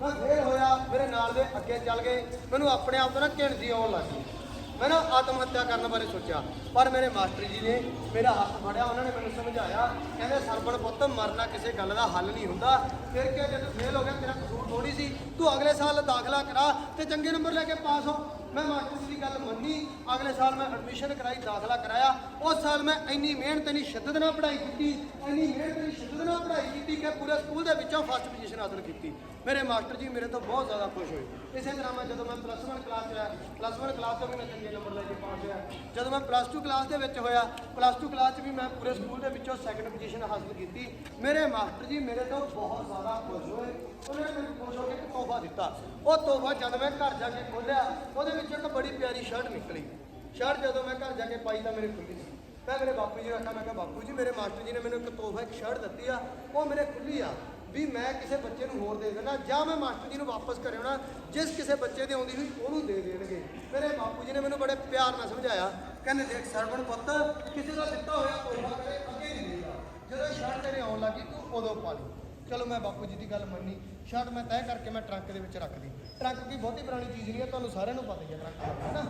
Speaker 4: ਮੈਂ ਫੇਲ ਹੋਇਆ, ਮੇਰੇ ਨਾਲ ਦੇ ਅੱਗੇ ਚੱਲ ਗਏ, ਮੈਨੂੰ ਆਪਣੇ ਆਪ ਤੋਂ ਨਾ ਘਿਣਜੀ ਆਉਣ ਲੱਗ ਗਈ। ਮੈਂ ਨਾ ਆਤਮ ਹੱਤਿਆ ਕਰਨ ਬਾਰੇ ਸੋਚਿਆ, ਪਰ ਮੇਰੇ ਮਾਸਟਰ ਜੀ ਨੇ ਮੇਰਾ ਹੱਥ ਫੜਿਆ, ਉਹਨਾਂ ਨੇ ਮੈਨੂੰ ਸਮਝਾਇਆ, ਕਹਿੰਦੇ ਸਰਵਣ ਪੁੱਤ ਮਰਨਾ ਕਿਸੇ ਗੱਲ ਦਾ ਹੱਲ ਨਹੀਂ ਹੁੰਦਾ। ਫਿਰ ਕਿਹਾ ਜਦੋਂ ਫੇਲ ਹੋ ਗਿਆ ਤੇਰਾ ਕਸੂਰ ਥੋੜੀ ਸੀ, ਤੂੰ ਅਗਲੇ ਸਾਲ ਦਾਖਲਾ ਕਰਾ ਤੇ ਚੰਗੇ ਨੰਬਰ ਲੈ ਕੇ ਪਾਸ ਹੋ। ਮੈਂ ਮਾਸਟਰ ਜੀ ਦੀ ਗੱਲ ਮੰਨੀ, ਅਗਲੇ ਸਾਲ ਮੈਂ ਐਡਮਿਸ਼ਨ ਕਰਾਈ, ਦਾਖਲਾ ਕਰਾਇਆ। ਉਸ ਸਾਲ ਮੈਂ ਇੰਨੀ ਮਿਹਨਤ ਇੰਨੀ ਸ਼ਿੱਦਤ ਨਾਲ ਪੜ੍ਹਾਈ ਕੀਤੀ, ਇੰਨੀ ਮਿਹਨਤ ਇੰਨੀ ਸ਼ਿੱਦਤ ਨਾਲ ਪੜ੍ਹਾਈ ਕੀਤੀ ਕਿ ਪੂਰੇ ਸਕੂਲ ਦੇ ਵਿੱਚੋਂ ਫਸਟ ਪੋਜੀਸ਼ਨ ਹਾਸਲ ਕੀਤੀ। ਮੇਰੇ ਮਾਸਟਰ ਜੀ ਮੇਰੇ ਤੋਂ ਬਹੁਤ ਜ਼ਿਆਦਾ ਖੁਸ਼ ਹੋਏ। ਇਸੇ ਤਰ੍ਹਾਂ ਮੈਂ ਜਦੋਂ ਮੈਂ +1 ਕਲਾਸ 'ਚ ਆਇਆ, +1 ਕਲਾਸ ਤੋਂ ਵੀ ਮੈਂ ਚੰਗੇ ਨੰਬਰ ਲੈ ਕੇ ਪਾਸ ਹੋਇਆ। ਜਦੋਂ ਮੈਂ +2 ਕਲਾਸ ਦੇ ਵਿੱਚ ਹੋਇਆ, +2 ਕਲਾਸ 'ਚ ਵੀ ਮੈਂ ਪੂਰੇ ਸਕੂਲ ਦੇ ਵਿੱਚੋਂ ਸੈਕੰਡ ਪੋਜੀਸ਼ਨ ਹਾਸਲ ਕੀਤੀ। ਮੇਰੇ ਮਾਸਟਰ ਜੀ ਮੇਰੇ ਤੋਂ ਬਹੁਤ ਜ਼ਿਆਦਾ ਖੁਸ਼ ਹੋਏ। ਉਹਨਾਂ ਨੇ ਮੈਨੂੰ ਖੁਸ਼ ਹੋ ਕੇ ਇੱਕ ਤੋਹਫਾ ਦਿੱਤਾ। ਉਹ ਤੋਹਫਾ ਜਦ ਮੈਂ ਘਰ ਜਾ ਕੇ ਖੋਲ੍ਹਿਆ, ਉਹਦੇ ਵਿੱਚ ਇੱਕ ਬੜੀ ਪਿਆਰੀ ਸ਼ਰਟ ਨਿਕਲੀ। ਸ਼ਰਟ ਜਦੋਂ ਮੈਂ ਘਰ ਜਾ ਕੇ ਪਾਈ ਤਾਂ ਮੇਰੇ ਖੁੱਲੀ ਸੀ। ਮੈਂ ਮੇਰੇ ਬਾਪੂ ਜੀ ਨੂੰ ਆਖਿਆ, ਮੈਂ ਕਿਹਾ ਬਾਪੂ ਜੀ ਮੇਰੇ ਮਾਸਟਰ ਜੀ ਨੇ ਮੈਨੂੰ ਇੱਕ ਤੋਹਫਾ ਇੱਕ ਸ਼ਰਟ ਦਿੱਤੀ ਆ, ਉਹ ਮੇਰੇ ਖੁੱਲੀ ਆ ਵੀ ਮੈਂ ਕਿਸੇ ਬੱਚੇ ਨੂੰ ਹੋਰ ਦੇ ਦੇਣਾ ਜਾਂ ਮੈਂ ਮਾਸਟਰ ਜੀ ਨੂੰ ਵਾਪਸ ਕਰ ਆਉਣਾ, ਜਿਸ ਕਿਸੇ ਬੱਚੇ ਦੇ ਆਉਂਦੀ ਹੋਈ ਉਹਨੂੰ ਦੇ ਦੇਣਗੇ। ਮੇਰੇ ਬਾਪੂ ਜੀ ਨੇ ਮੈਨੂੰ ਬੜੇ ਪਿਆਰ ਨਾਲ ਸਮਝਾਇਆ, ਕਹਿੰਦੇ ਦੇਖ ਸਰਵਣ ਪੁੱਤ, ਕਿਸੇ ਦਾ ਦਿੱਤਾ ਹੋਇਆ ਤੋਹਫਾ ਕਦੇ ਅੱਗੇ ਨਹੀਂ ਦੇਗਾ, ਜਦੋਂ ਸ਼ਰਟ ਤੇਰੇ ਆਉਣ ਲੱਗੀ ਤੂੰ ਉਦੋਂ ਪਾ ਲਈ। ਚਲੋ ਮੈਂ ਬਾਪੂ ਜੀ ਦੀ ਗੱਲ ਮੰਨੀ, ਸ਼ਰਟ ਮੈਂ ਤੈਅ ਕਰਕੇ ਮੈਂ ਟਰੰਕ ਦੇ ਵਿੱਚ ਰੱਖਦੀ। ਟਰੰਕ ਕੀ ਬਹੁਤੀ ਪੁਰਾਣੀ ਚੀਜ਼ ਨਹੀਂ ਹੈ, ਤੁਹਾਨੂੰ ਸਾਰਿਆਂ ਨੂੰ ਪਤਾ ਹੀ ਹੈ ਟਰੰਕ ਹੈ ਨਾ।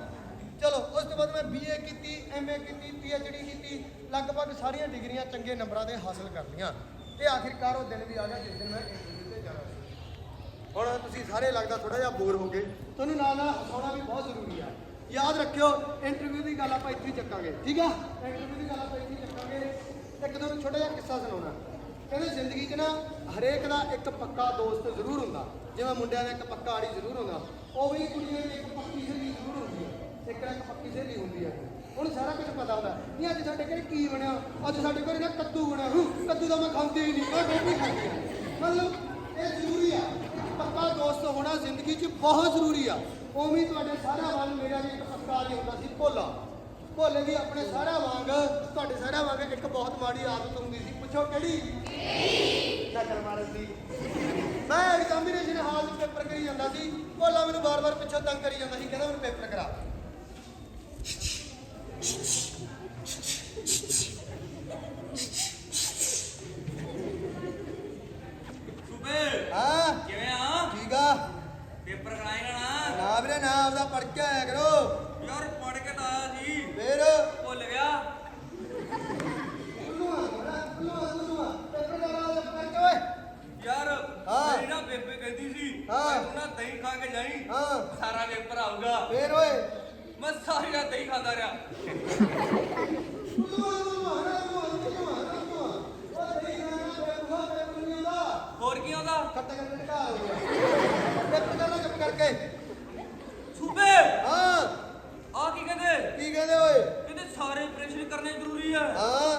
Speaker 4: ਚਲੋ ਉਸ ਤੋਂ ਬਾਅਦ ਮੈਂ BA ਕੀਤੀ, MA ਕੀਤੀ, PhD ਕੀਤੀ, ਲਗਭਗ ਸਾਰੀਆਂ ਡਿਗਰੀਆਂ ਚੰਗੇ ਨੰਬਰਾਂ ਤੇ ਹਾਸਲ ਕਰ ਲਈਆਂ ਤੇ ਆਖਿਰਕਾਰ ਉਹ ਦਿਨ ਵੀ ਆ ਗਿਆ ਜਿਸ ਦਿਨ ਮੈਂ ਇੰਟਰਵਿਊ ਤੇ ਜਾਣਾ ਸੀ। ਹੁਣ ਤੁਸੀਂ ਸਾਰੇ ਲੱਗਦਾ ਥੋੜਾ ਜਿਹਾ ਬੋਰ ਹੋ ਗਏ, ਤੁਹਾਨੂੰ ਨਾਲ ਨਾਲ ਹਸਾਉਣਾ ਵੀ ਬਹੁਤ ਜ਼ਰੂਰੀ ਆ। ਯਾਦ ਰੱਖਿਓ ਇੰਟਰਵਿਊ ਦੀ ਗੱਲ ਆਪਾਂ ਇੱਥੇ ਹੀ ਚੱਕਾਂਗੇ, ਠੀਕ ਆ? ਇੰਟਰਵਿਊ ਦੀ ਗੱਲ ਆਪਾਂ ਇੱਥੇ ਹੀ ਚੱਕਾਂਗੇ। ਇੱਕ ਤੁਹਾਨੂੰ ਛੋਟਾ ਜਿਹਾ ਕਿੱਸਾ ਸੁਣਾਉਣਾ। ਕਹਿੰਦੇ ਜ਼ਿੰਦਗੀ 'ਚ ਨਾ ਹਰੇਕ ਦਾ ਇੱਕ ਪੱਕਾ ਦੋਸਤ ਜ਼ਰੂਰ ਹੁੰਦਾ, ਜਿਵੇਂ ਮੁੰਡਿਆਂ ਦਾ ਇੱਕ ਪੱਕਾ ਆੜੀ ਜ਼ਰੂਰ ਹੁੰਦਾ, ਉਹ ਵੀ ਕੁੜੀਆਂ ਦੀ ਇੱਕ ਪੱਕੀ ਸਹੇਲੀ ਜ਼ਰੂਰ ਹੁੰਦੀ ਹੈ, ਇੱਕ ਨਾ ਇੱਕ ਪੱਕੀ ਸਹੇਲੀ ਹੁੰਦੀ ਹੈ। ਹੁਣ ਸਾਰਾ ਕੁਝ ਪਤਾ ਹੁੰਦਾ ਨਹੀਂ, ਅੱਜ ਸਾਡੇ ਘਰੇ ਕੀ ਬਣਿਆ, ਅੱਜ ਸਾਡੇ ਘਰੇ ਨਾ ਕੱਦੂ ਬਣਿਆ, ਕੱਦੂ ਦਾ ਮੈਂ ਖਾਂਦੀ ਹੀ ਨਹੀਂ, ਮੈਂ ਗੋਭੀ ਖਾਂਦੀ ਹਾਂ। ਮਤਲਬ ਇਹ ਜ਼ਰੂਰੀ ਆ, ਇੱਕ ਪੱਕਾ ਦੋਸਤ ਹੋਣਾ ਜ਼ਿੰਦਗੀ 'ਚ ਬਹੁਤ ਜ਼ਰੂਰੀ ਆ। ਉਵੇਂ ਤੁਹਾਡੇ ਸਾਰਿਆਂ ਵਾਂਗ ਮੇਰਾ ਵੀ ਇੱਕ ਪੱਕਾ ਆੜੀ ਹੁੰਦਾ ਸੀ, ਭੋਲਾ। ਭੋਲੇ ਦੀ ਆਪਣੇ ਸਾਰਿਆਂ ਵਾਂਗ, ਤੁਹਾਡੇ ਸਾਰਿਆਂ ਵਾਂਗ ਇੱਕ ਬਹੁਤ ਮਾੜੀ ਆਦਤ ਹੁੰਦੀ ਸੀ, ਪੁੱਛੋ ਕਿਹੜੀ? ਨਕਲ ਮਾਰਨ ਦੀ। ਮੈਂ ਐਗਜ਼ਾਮੀਨੇਸ਼ਨ ਹਾਲ 'ਚ ਪੇਪਰ ਕਰੀ ਜਾਂਦਾ ਸੀ, ਭੋਲਾ ਮੈਨੂੰ ਵਾਰ-ਵਾਰ ਪਿੱਛੋਂ ਤੰਗ ਕਰੀ ਜਾਂਦਾ ਸੀ, ਕਹਿੰਦਾ ਮੈਨੂੰ ਪੇਪਰ ਕਰਾ।
Speaker 3: ਸੂਬੇ
Speaker 4: ਹਾਂ
Speaker 3: ਕਿਵੇਂ ਆ?
Speaker 4: ਠੀਕ ਆ।
Speaker 3: ਪੇਪਰ ਕਰਾਏਗਾ ਨਾ?
Speaker 4: ਨਾ ਵੀਰੇ ਨਾ, ਆਪਦਾ ਪੜ੍ਹ ਕੇ ਆਇਆ ਕਰੋ।
Speaker 3: ਯਾਰ ਪੜ ਕੇ ਤਾਂ ਆਇਆ ਸੀ,
Speaker 4: ਫੇਰ
Speaker 3: ਭੁੱਲ ਗਿਆ। ਯਾਰ
Speaker 4: ਹਾਂ।
Speaker 3: ਮੇਰੀ ਨਾ ਬੇਬੇ ਕਹਿੰਦੀ ਸੀ
Speaker 4: ਹਾਂ।
Speaker 3: ਤੂੰ ਨਾ ਦਹੀਂ ਖਾ ਕੇ ਜਾਈ,
Speaker 4: ਹਾਂ।
Speaker 3: ਸਾਰਾ ਪੇਪਰ ਆਊਗਾ।
Speaker 4: ਫੇਰ ਓਏ
Speaker 3: ਮੈਂ ਸਾਰੀ ਰਾਤ ਦਹੀਂ ਖਾਂਦਾ ਰਿਹਾ। ਹੋਰ ਕੀ ਆਉਂਦਾ?
Speaker 4: ਖੱਟਾ ਕਰਕੇ ਢਾਲ ਹੋ ਗਿਆ। ਚੁੱਪ ਕਰ ਲੈ, ਚੁੱਪ ਕਰਕੇ।
Speaker 3: ਸੂਬੇ
Speaker 4: ਹਾਂ
Speaker 3: ਆ ਕੀ ਕਹਿੰਦੇ?
Speaker 4: ਕੀ ਕਹਿੰਦੇ ਓਏ?
Speaker 3: ਕਹਿੰਦੇ ਸਾਰੇ ਪ੍ਰੈਸ਼ਰ ਕਰਨੇ ਜ਼ਰੂਰੀ ਹੈ,
Speaker 4: ਹਾਂ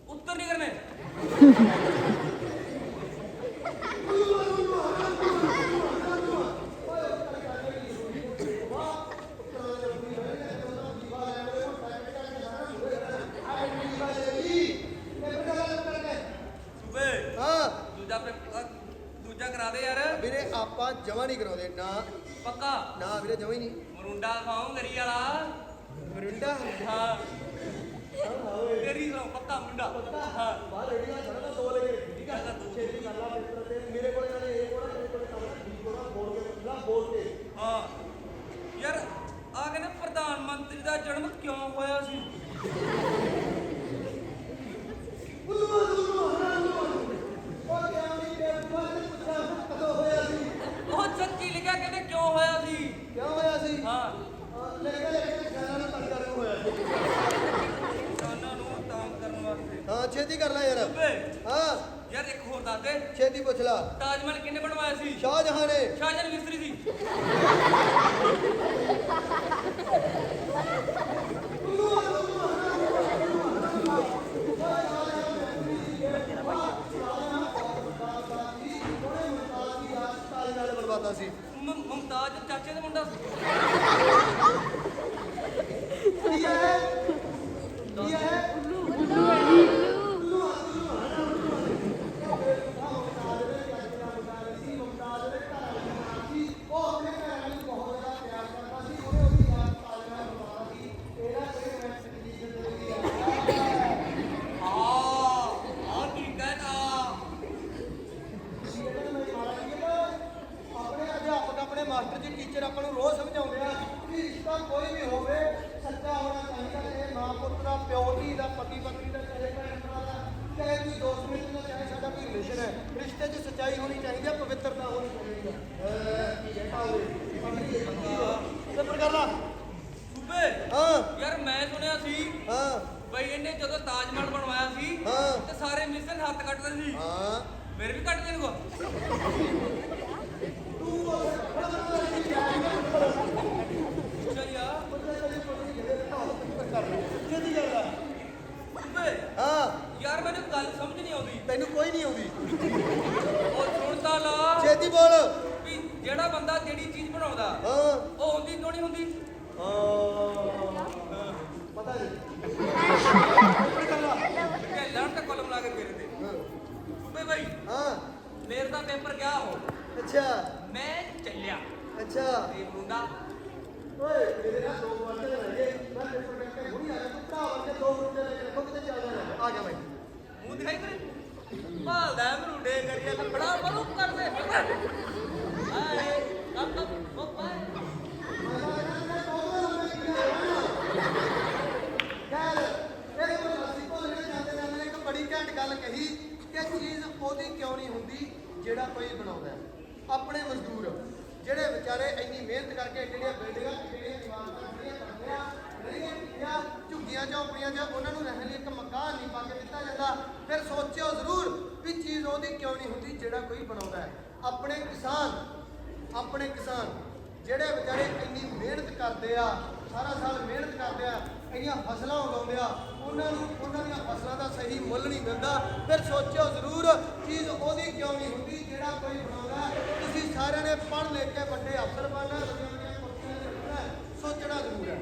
Speaker 3: ਉੱਤਰ ਨਹੀਂ ਕਰਨੇ। ਸੂਬੇ
Speaker 4: ਹਾਂ
Speaker 3: ਦੂਜਾ ਕਰਾ ਦੇ ਯਾਰ।
Speaker 4: ਵੀਰੇ ਆਪਾਂ ਜਮਾ ਨਹੀਂ ਕਰਾਉਂਦੇ ਨਾ,
Speaker 3: ਪੱਕਾ
Speaker 4: ਨਾ ਵੀਰੇ ਜਮਾ ਹੀ ਨਹੀਂ।
Speaker 3: ਮਰੁੰਡਾ ਖਾਉਂ ਗਰੀ ਵਾਲਾ।
Speaker 4: ਮਰਿੰਡਾ
Speaker 3: ਹਾਂ ਤੇਰੀ ਸੌ ਪੱਕਾ ਮੁੰਡਾ। ਹਾਂ
Speaker 4: ਬਾਹਰ ਰੇਡੀ ਨਾਲ ਖੜਾ, ਦੋ ਲੈ ਕੇ ਠੀਕ ਆ? ਛੇਤੀ ਕਰ ਲਾ ਪੇਪਰ ਤੇ। ਮੇਰੇ ਕੋਲੇ ਨਾਲੇ ਇਹ ਕੋੜਾ, ਮੇਰੇ ਕੋਲੇ ਕੰਮ ਠੀਕ ਹੋਣਾ, ਬੋਲ ਕੇ ਪੂਰਾ ਬੋਲ ਕੇ।
Speaker 3: ਹਾਂ ਯਾਰ ਆ ਕਹਿੰਦੇ ਪ੍ਰਧਾਨ ਮੰਤਰੀ ਦਾ ਜਨਮ ਕਿਉਂ ਹੋਇਆ ਸੀ? ਉਹ ਸੱਚੀ ਲਿਖਿਆ ਕਹਿੰਦੇ ਕਿਉਂ ਹੋਇਆ ਸੀ?
Speaker 4: ਕਿਉਂ ਹੋਇਆ ਸੀ?
Speaker 3: ਹਾਂ
Speaker 4: ਲਿਖਿਆ ਖਿਆਲਾਂ ਨੂੰ ਤੰਗ ਕਰਨ ਹੋਇਆ ਸੀ।
Speaker 3: ਕਿਸਾਨਾਂ ਨੂੰ ਤੰਗ ਕਰਨ ਵਾਸਤੇ।
Speaker 4: ਹਾਂ ਛੇਤੀ ਕਰ ਲੈ ਯਾਰ।
Speaker 3: ਓਏ
Speaker 4: ਹਾਂ
Speaker 3: ਯਾਰ ਇੱਕ ਹੋਰ ਦੱਸ ਦੇ,
Speaker 4: ਛੇਤੀ ਪੁੱਛ ਲਾ।
Speaker 3: ਤਾਜ ਮਹਿਲ ਕਿੰਨੇ ਬਣਵਾਇਆ ਸੀ?
Speaker 4: ਸ਼ਾਹਜਹਾਂ ਨੇ।
Speaker 3: ਸ਼ਾਹਜਹਾਨ ਮਿਸਰੀ ਸੀ।
Speaker 4: ਬਣਵਾਤਾ ਸੀ।
Speaker 3: ਮੁਮਤਾਜ ਚਾਚੇ ਦਾ ਮੁੰਡਾ ਸੀ।
Speaker 4: ਕੀ ਹੈ? ਕੀ ਹੈ? ਮਾਸਟਰ ਜੀ ਟੀਚਰ ਆਪਾਂ ਨੂੰ ਰੋਜ਼ ਸਮਝਾਉਂਦੇ ਆ ਕਿ ਰਿਸ਼ਤਾ ਕੋਈ ਵੀ ਹੋਵੇ ਸੱਚਾ ਹੋਣਾ ਚਾਹੀਦਾ। ਇਹ ਮਾਂ ਪੁੱਤ ਦਾ, ਪਿਓ ਧੀ ਦਾ, ਪਤੀ ਪਤਨੀ ਦਾ, ਚਾਹੇ ਭੈਣ ਭਰਾ ਦਾ, ਚਾਹੇ ਕੋਈ ਦੋਸਤ ਮਿੱਤਰ ਦਾ, ਚਾਹੇ ਸਾਡਾ ਕੋਈ ਰਿਲੇਸ਼ਨ ਹੈ, ਰਿਸ਼ਤੇ 'ਚ ਸੱਚਾਈ ਹੋਣੀ ਚਾਹੀਦੀ ਹੈ, ਪਵਿੱਤਰਤਾ ਹੋਣੀ ਚਾਹੀਦੀ ਹੈ। ਪੇਪਰ ਕਰ ਲਾ।
Speaker 3: ਸੂਬੇ
Speaker 4: ਹਾਂ
Speaker 3: ਯਾਰ ਮੈਂ ਸੁਣਿਆ ਸੀ
Speaker 4: ਹਾਂ
Speaker 3: ਬਈ ਇਹਨੇ ਜਦੋਂ ਤਾਜ ਮਹਿਲ ਬਣਵਾਇਆ ਸੀ
Speaker 4: ਹਾਂ।
Speaker 3: ਤੇ ਸਾਰੇ ਮਿਸਰ ਹੱਥ ਕੱਟਦੇ ਸੀ।
Speaker 4: ਹਾਂ
Speaker 3: ਮੇਰੇ ਵੀ ਕੱਟ ਦੇਣਗੇ। ਅੱਛਾ ਯਾਰ
Speaker 4: ਛੇਤੀ ਕਰ ਲਾ।
Speaker 3: ਸੂਬੇ
Speaker 4: ਹਾਂ
Speaker 3: ਯਾਰ ਮੈਨੂੰ ਗੱਲ ਸਮਝ ਨਹੀਂ ਆਉਂਦੀ।
Speaker 4: ਤੈਨੂੰ ਕੋਈ ਨਹੀਂ ਆਉਂਦੀ।
Speaker 3: ਉਹ ਸੁਣਦਾ ਲਾ
Speaker 4: ਛੇਤੀ ਬੋਲ।
Speaker 3: ਵੀ ਜਿਹੜਾ ਬੰਦਾ ਜਿਹੜੀ ਚੀਜ਼ ਬਣਾਉਂਦਾ
Speaker 4: ਹਾਂ
Speaker 3: ਉਹ ਹੁੰਦੀ ਕਿਉਂ ਨਹੀਂ ਹੁੰਦੀ?
Speaker 4: ਪਤਾ ਪਤਾ ਨਹੀਂ
Speaker 3: ਲੜ ਤੇ ਕਲਮ ਲਾ ਕੇ ਮੇਰੇ ਤੇ ਬਈ ਬਈ
Speaker 4: ਹਾਂ
Speaker 3: ਮੇਰੇ ਦਾ ਪੇਪਰ ਗਿਆ ਹੋ
Speaker 4: ਅੱਛਾ
Speaker 3: ਮੈਂ ਚੱਲਿਆ
Speaker 4: ਅੱਛਾ
Speaker 3: ਇਹ ਮੁੰਡਾ
Speaker 4: ਓਏ ਮੇਰੇ ਨਾਲ 2 ਘੰਟੇ ਲੱਗੇ ਮੈਂ ਪੇਪਰ ਕਰਕੇ ਹੁਣੀ ਆ ਗਿਆ ਤੂੰ ਭਰਾ ਵਰਗੇ 2 ਘੰਟੇ ਲੱਗੇ ਰੱਖੋ ਕਿਤੇ ਚੱਲਦਾ ਆ ਗਿਆ ਬਾਈ
Speaker 3: ਮੂੰਹ ਦਿਖਾਈ ਤੇਰੇ ਭਾਲਦਾ ਮੈਨੂੰ ਡੇ ਕਰੀਏ ਲੱਫੜਾ ਬੜੂ ਕਰਦੇ ਹਾਏ ਕੰਮ ਕੰਮ ਉਹ ਪਾਏ
Speaker 4: ਖੈਰ ਇਹ ਕੋਈ ਅਸੀਂ ਭੁੱਲਣੇ ਜਾਂਦੇ ਨੇ ਇੱਕ ਬੜੀ ਘੈਂਟ ਗੱਲ ਕਹੀ ਕਿ ਚੀਜ਼ ਉਹਦੀ ਕਿਉਂ ਨਹੀਂ ਹੁੰਦੀ ਜਿਹੜਾ ਕੋਈ ਬਣਾਉਂਦਾ ਹੈ। ਆਪਣੇ ਮਜ਼ਦੂਰ ਜਿਹੜੇ ਵਿਚਾਰੇ ਇੰਨੀ ਮਿਹਨਤ ਕਰਕੇ ਜਿਹੜੀਆਂ ਬਿਲਡਿੰਗਾਂ ਜਿਹੜੀਆਂ ਇਮਾਰਤਾਂ ਜਿਹੜੀਆਂ ਕਰਦੇ ਆ ਜਿਹੜੀਆਂ ਝੁੱਗੀਆਂ ਝੌਂਪੜੀਆਂ 'ਚ ਉਹਨਾਂ ਨੂੰ ਰਹਿਣ ਲਈ ਇੱਕ ਮਕਾਨ ਨਹੀਂ ਪਾ ਕੇ ਦਿੱਤਾ ਜਾਂਦਾ। ਫਿਰ ਸੋਚਿਓ ਜ਼ਰੂਰ ਵੀ ਚੀਜ਼ ਉਹਦੀ ਕਿਉਂ ਨਹੀਂ ਹੁੰਦੀ ਜਿਹੜਾ ਕੋਈ ਬਣਾਉਂਦਾ ਹੈ। ਆਪਣੇ ਕਿਸਾਨ ਜਿਹੜੇ ਵਿਚਾਰੇ ਇੰਨੀ ਮਿਹਨਤ ਕਰਦੇ ਆ ਸਾਰਾ ਸਾਲ ਮਿਹਨਤ ਕਰਦੇ ਆ ਇੰਨੀਆਂ ਫਸਲਾਂ ਉਗਾਉਂਦੇ ਆ ਉਹਨਾਂ ਦੀਆਂ ਫਸਲਾਂ ਦਾ ਸਹੀ ਮੁੱਲ ਨਹੀਂ ਮਿਲਦਾ। ਫਿਰ ਸੋਚਿਓ ਜ਼ਰੂਰ ਚੀਜ਼ ਉਹਦੀ ਕਿਉਂ ਨਹੀਂ ਹੁੰਦੀ ਜਿਹੜਾ ਕੋਈ ਬਣਾਉਂਦਾ। ਤੁਸੀਂ ਸਾਰਿਆਂ ਨੇ ਪੜ੍ਹ ਲਿਖ ਕੇ ਵੱਡੇ ਅਫਸਰ ਬਣਨਾ ਸੋਚਣਾ ਜ਼ਰੂਰ ਹੈ।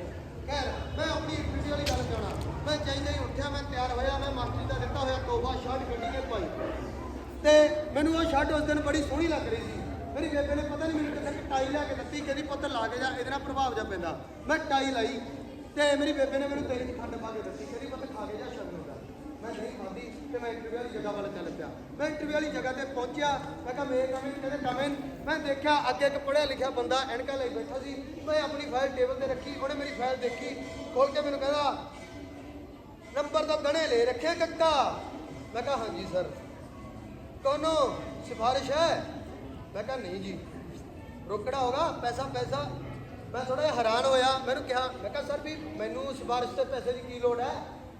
Speaker 4: ਖੈਰ ਮੈਂ ਆਪਣੀ ਵੀਡੀਓ ਵਾਲੀ ਗੱਲ ਕਰਾਂ ਮੈਂ ਚਾਹੀਦਾ ਹੀ ਉੱਠਿਆ ਮੈਂ ਤਿਆਰ ਹੋਇਆ ਮੈਂ ਮਾਸਟਰੀ ਦਾ ਦਿੱਤਾ ਹੋਇਆ ਤੋਬਾ ਸ਼ਰਟ ਗੱਡੀ ਕੇ ਪਾਈ ਤੇ ਮੈਨੂੰ ਉਹ ਸ਼ਰਟ ਉਸ ਦਿਨ ਬੜੀ ਸੋਹਣੀ ਲੱਗ ਰਹੀ ਸੀ। ਮੇਰੀ ਬੇਬੇ ਨੇ ਪਤਾ ਨਹੀਂ ਮੈਨੂੰ ਕਿੱਥੇ ਟਾਈ ਲਿਆ ਕੇ ਦਿੱਤੀ ਕਹਿੰਦੀ ਪੁੱਤ ਲਾ ਕੇ ਜਾ ਇਹਦੇ ਨਾਲ ਪ੍ਰਭਾਵ ਜਾ ਪੈਂਦਾ। ਮੈਂ ਟਾਈ ਲਾਈ ਤੇ ਮੇਰੀ ਬੇਬੇ ਨੇ ਮੈਨੂੰ ਤੇਰੀ ਖੰਡ ਪਾ ਕੇ ਦਿੱਤੀ ਕਹਿੰਦੀ ਪੁੱਤ ਖਾ ਕੇ ਜਾ ਸ਼ਗਨ ਦਾ। ਮੈਂ ਨਹੀਂ ਖਾਧੀ ਤੇ ਮੈਂ ਇੰਟਰਵਿਊ ਵਾਲੀ ਜਗ੍ਹਾ ਵੱਲ ਚੱਲ ਪਿਆ। ਮੈਂ ਇੰਟਰਵਿਊ ਵਾਲੀ ਜਗ੍ਹਾ ਤੇ ਪਹੁੰਚਿਆ ਮੈਂ ਕਿਹਾ ਮੇਰੇ ਕਮਿੰਗ ਕਹਿੰਦੇ ਕਮਿੰਗ ਮੈਂ ਦੇਖਿਆ ਅੱਗੇ ਇੱਕ ਪੜ੍ਹਿਆ ਲਿਖਿਆ ਬੰਦਾ ਐਨਕਾਂ ਲਈ ਬੈਠਾ ਸੀ। ਮੈਂ ਆਪਣੀ ਫਾਈਲ ਟੇਬਲ ਤੇ ਰੱਖੀ ਉਹਨੇ ਮੇਰੀ ਫਾਈਲ ਦੇਖੀ ਖੋਲ ਕੇ ਮੈਨੂੰ ਕਹਿੰਦਾ ਨੰਬਰ ਤਾਂ ਗਣੇ ਲੈ ਰੱਖੇ ਕੱਕਾ। ਮੈਂ ਕਿਹਾ ਹਾਂਜੀ ਸਰ कोनो सिफारिश है। मैं कहा नहीं जी रोकड़ा होगा पैसा मैं थोड़ा जिहा हैरान होया मैंने कहा मैं कहा सर भी मैनू सिफारिश से पैसे की लोड़ है।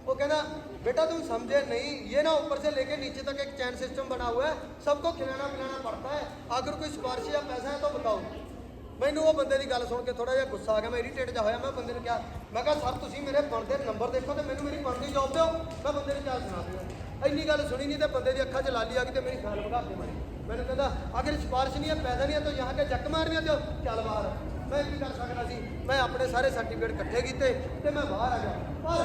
Speaker 4: वो कहना बेटा तुम समझे नहीं ये ना ऊपर से लेके नीचे तक एक चैन सिस्टम बना हुआ है सबको खिलाना पिलाना पड़ता है अगर कोई सिफारिश या पैसा है तो बताओ। मैनू वो बंदे की गल सुन के थोड़ा जिहा गुस्सा आ गया मैं इरीटेट जा होया मैं बंदे ने कहा मैं कहा सर तुसीं मेरे बनते नंबर देखो तो मैनू मेरी बनती जॉब दो। मैं बंदे ने क्या सुना दिया ਇੰਨੀ ਗੱਲ ਸੁਣੀ नहीं तो बंदे की अखा च लाली आ गई तो मेरी ख्याल भगा के मारी। मैंने कहता अगर सिफारिश नहीं है पैसा नहीं है तो यहाँ के जक मारने दो चल बाहर। मैं की कर सकता सी मैं अपने सारे सर्टिफिकेट इकट्ठे किए तो मैं बाहर आ गया। पर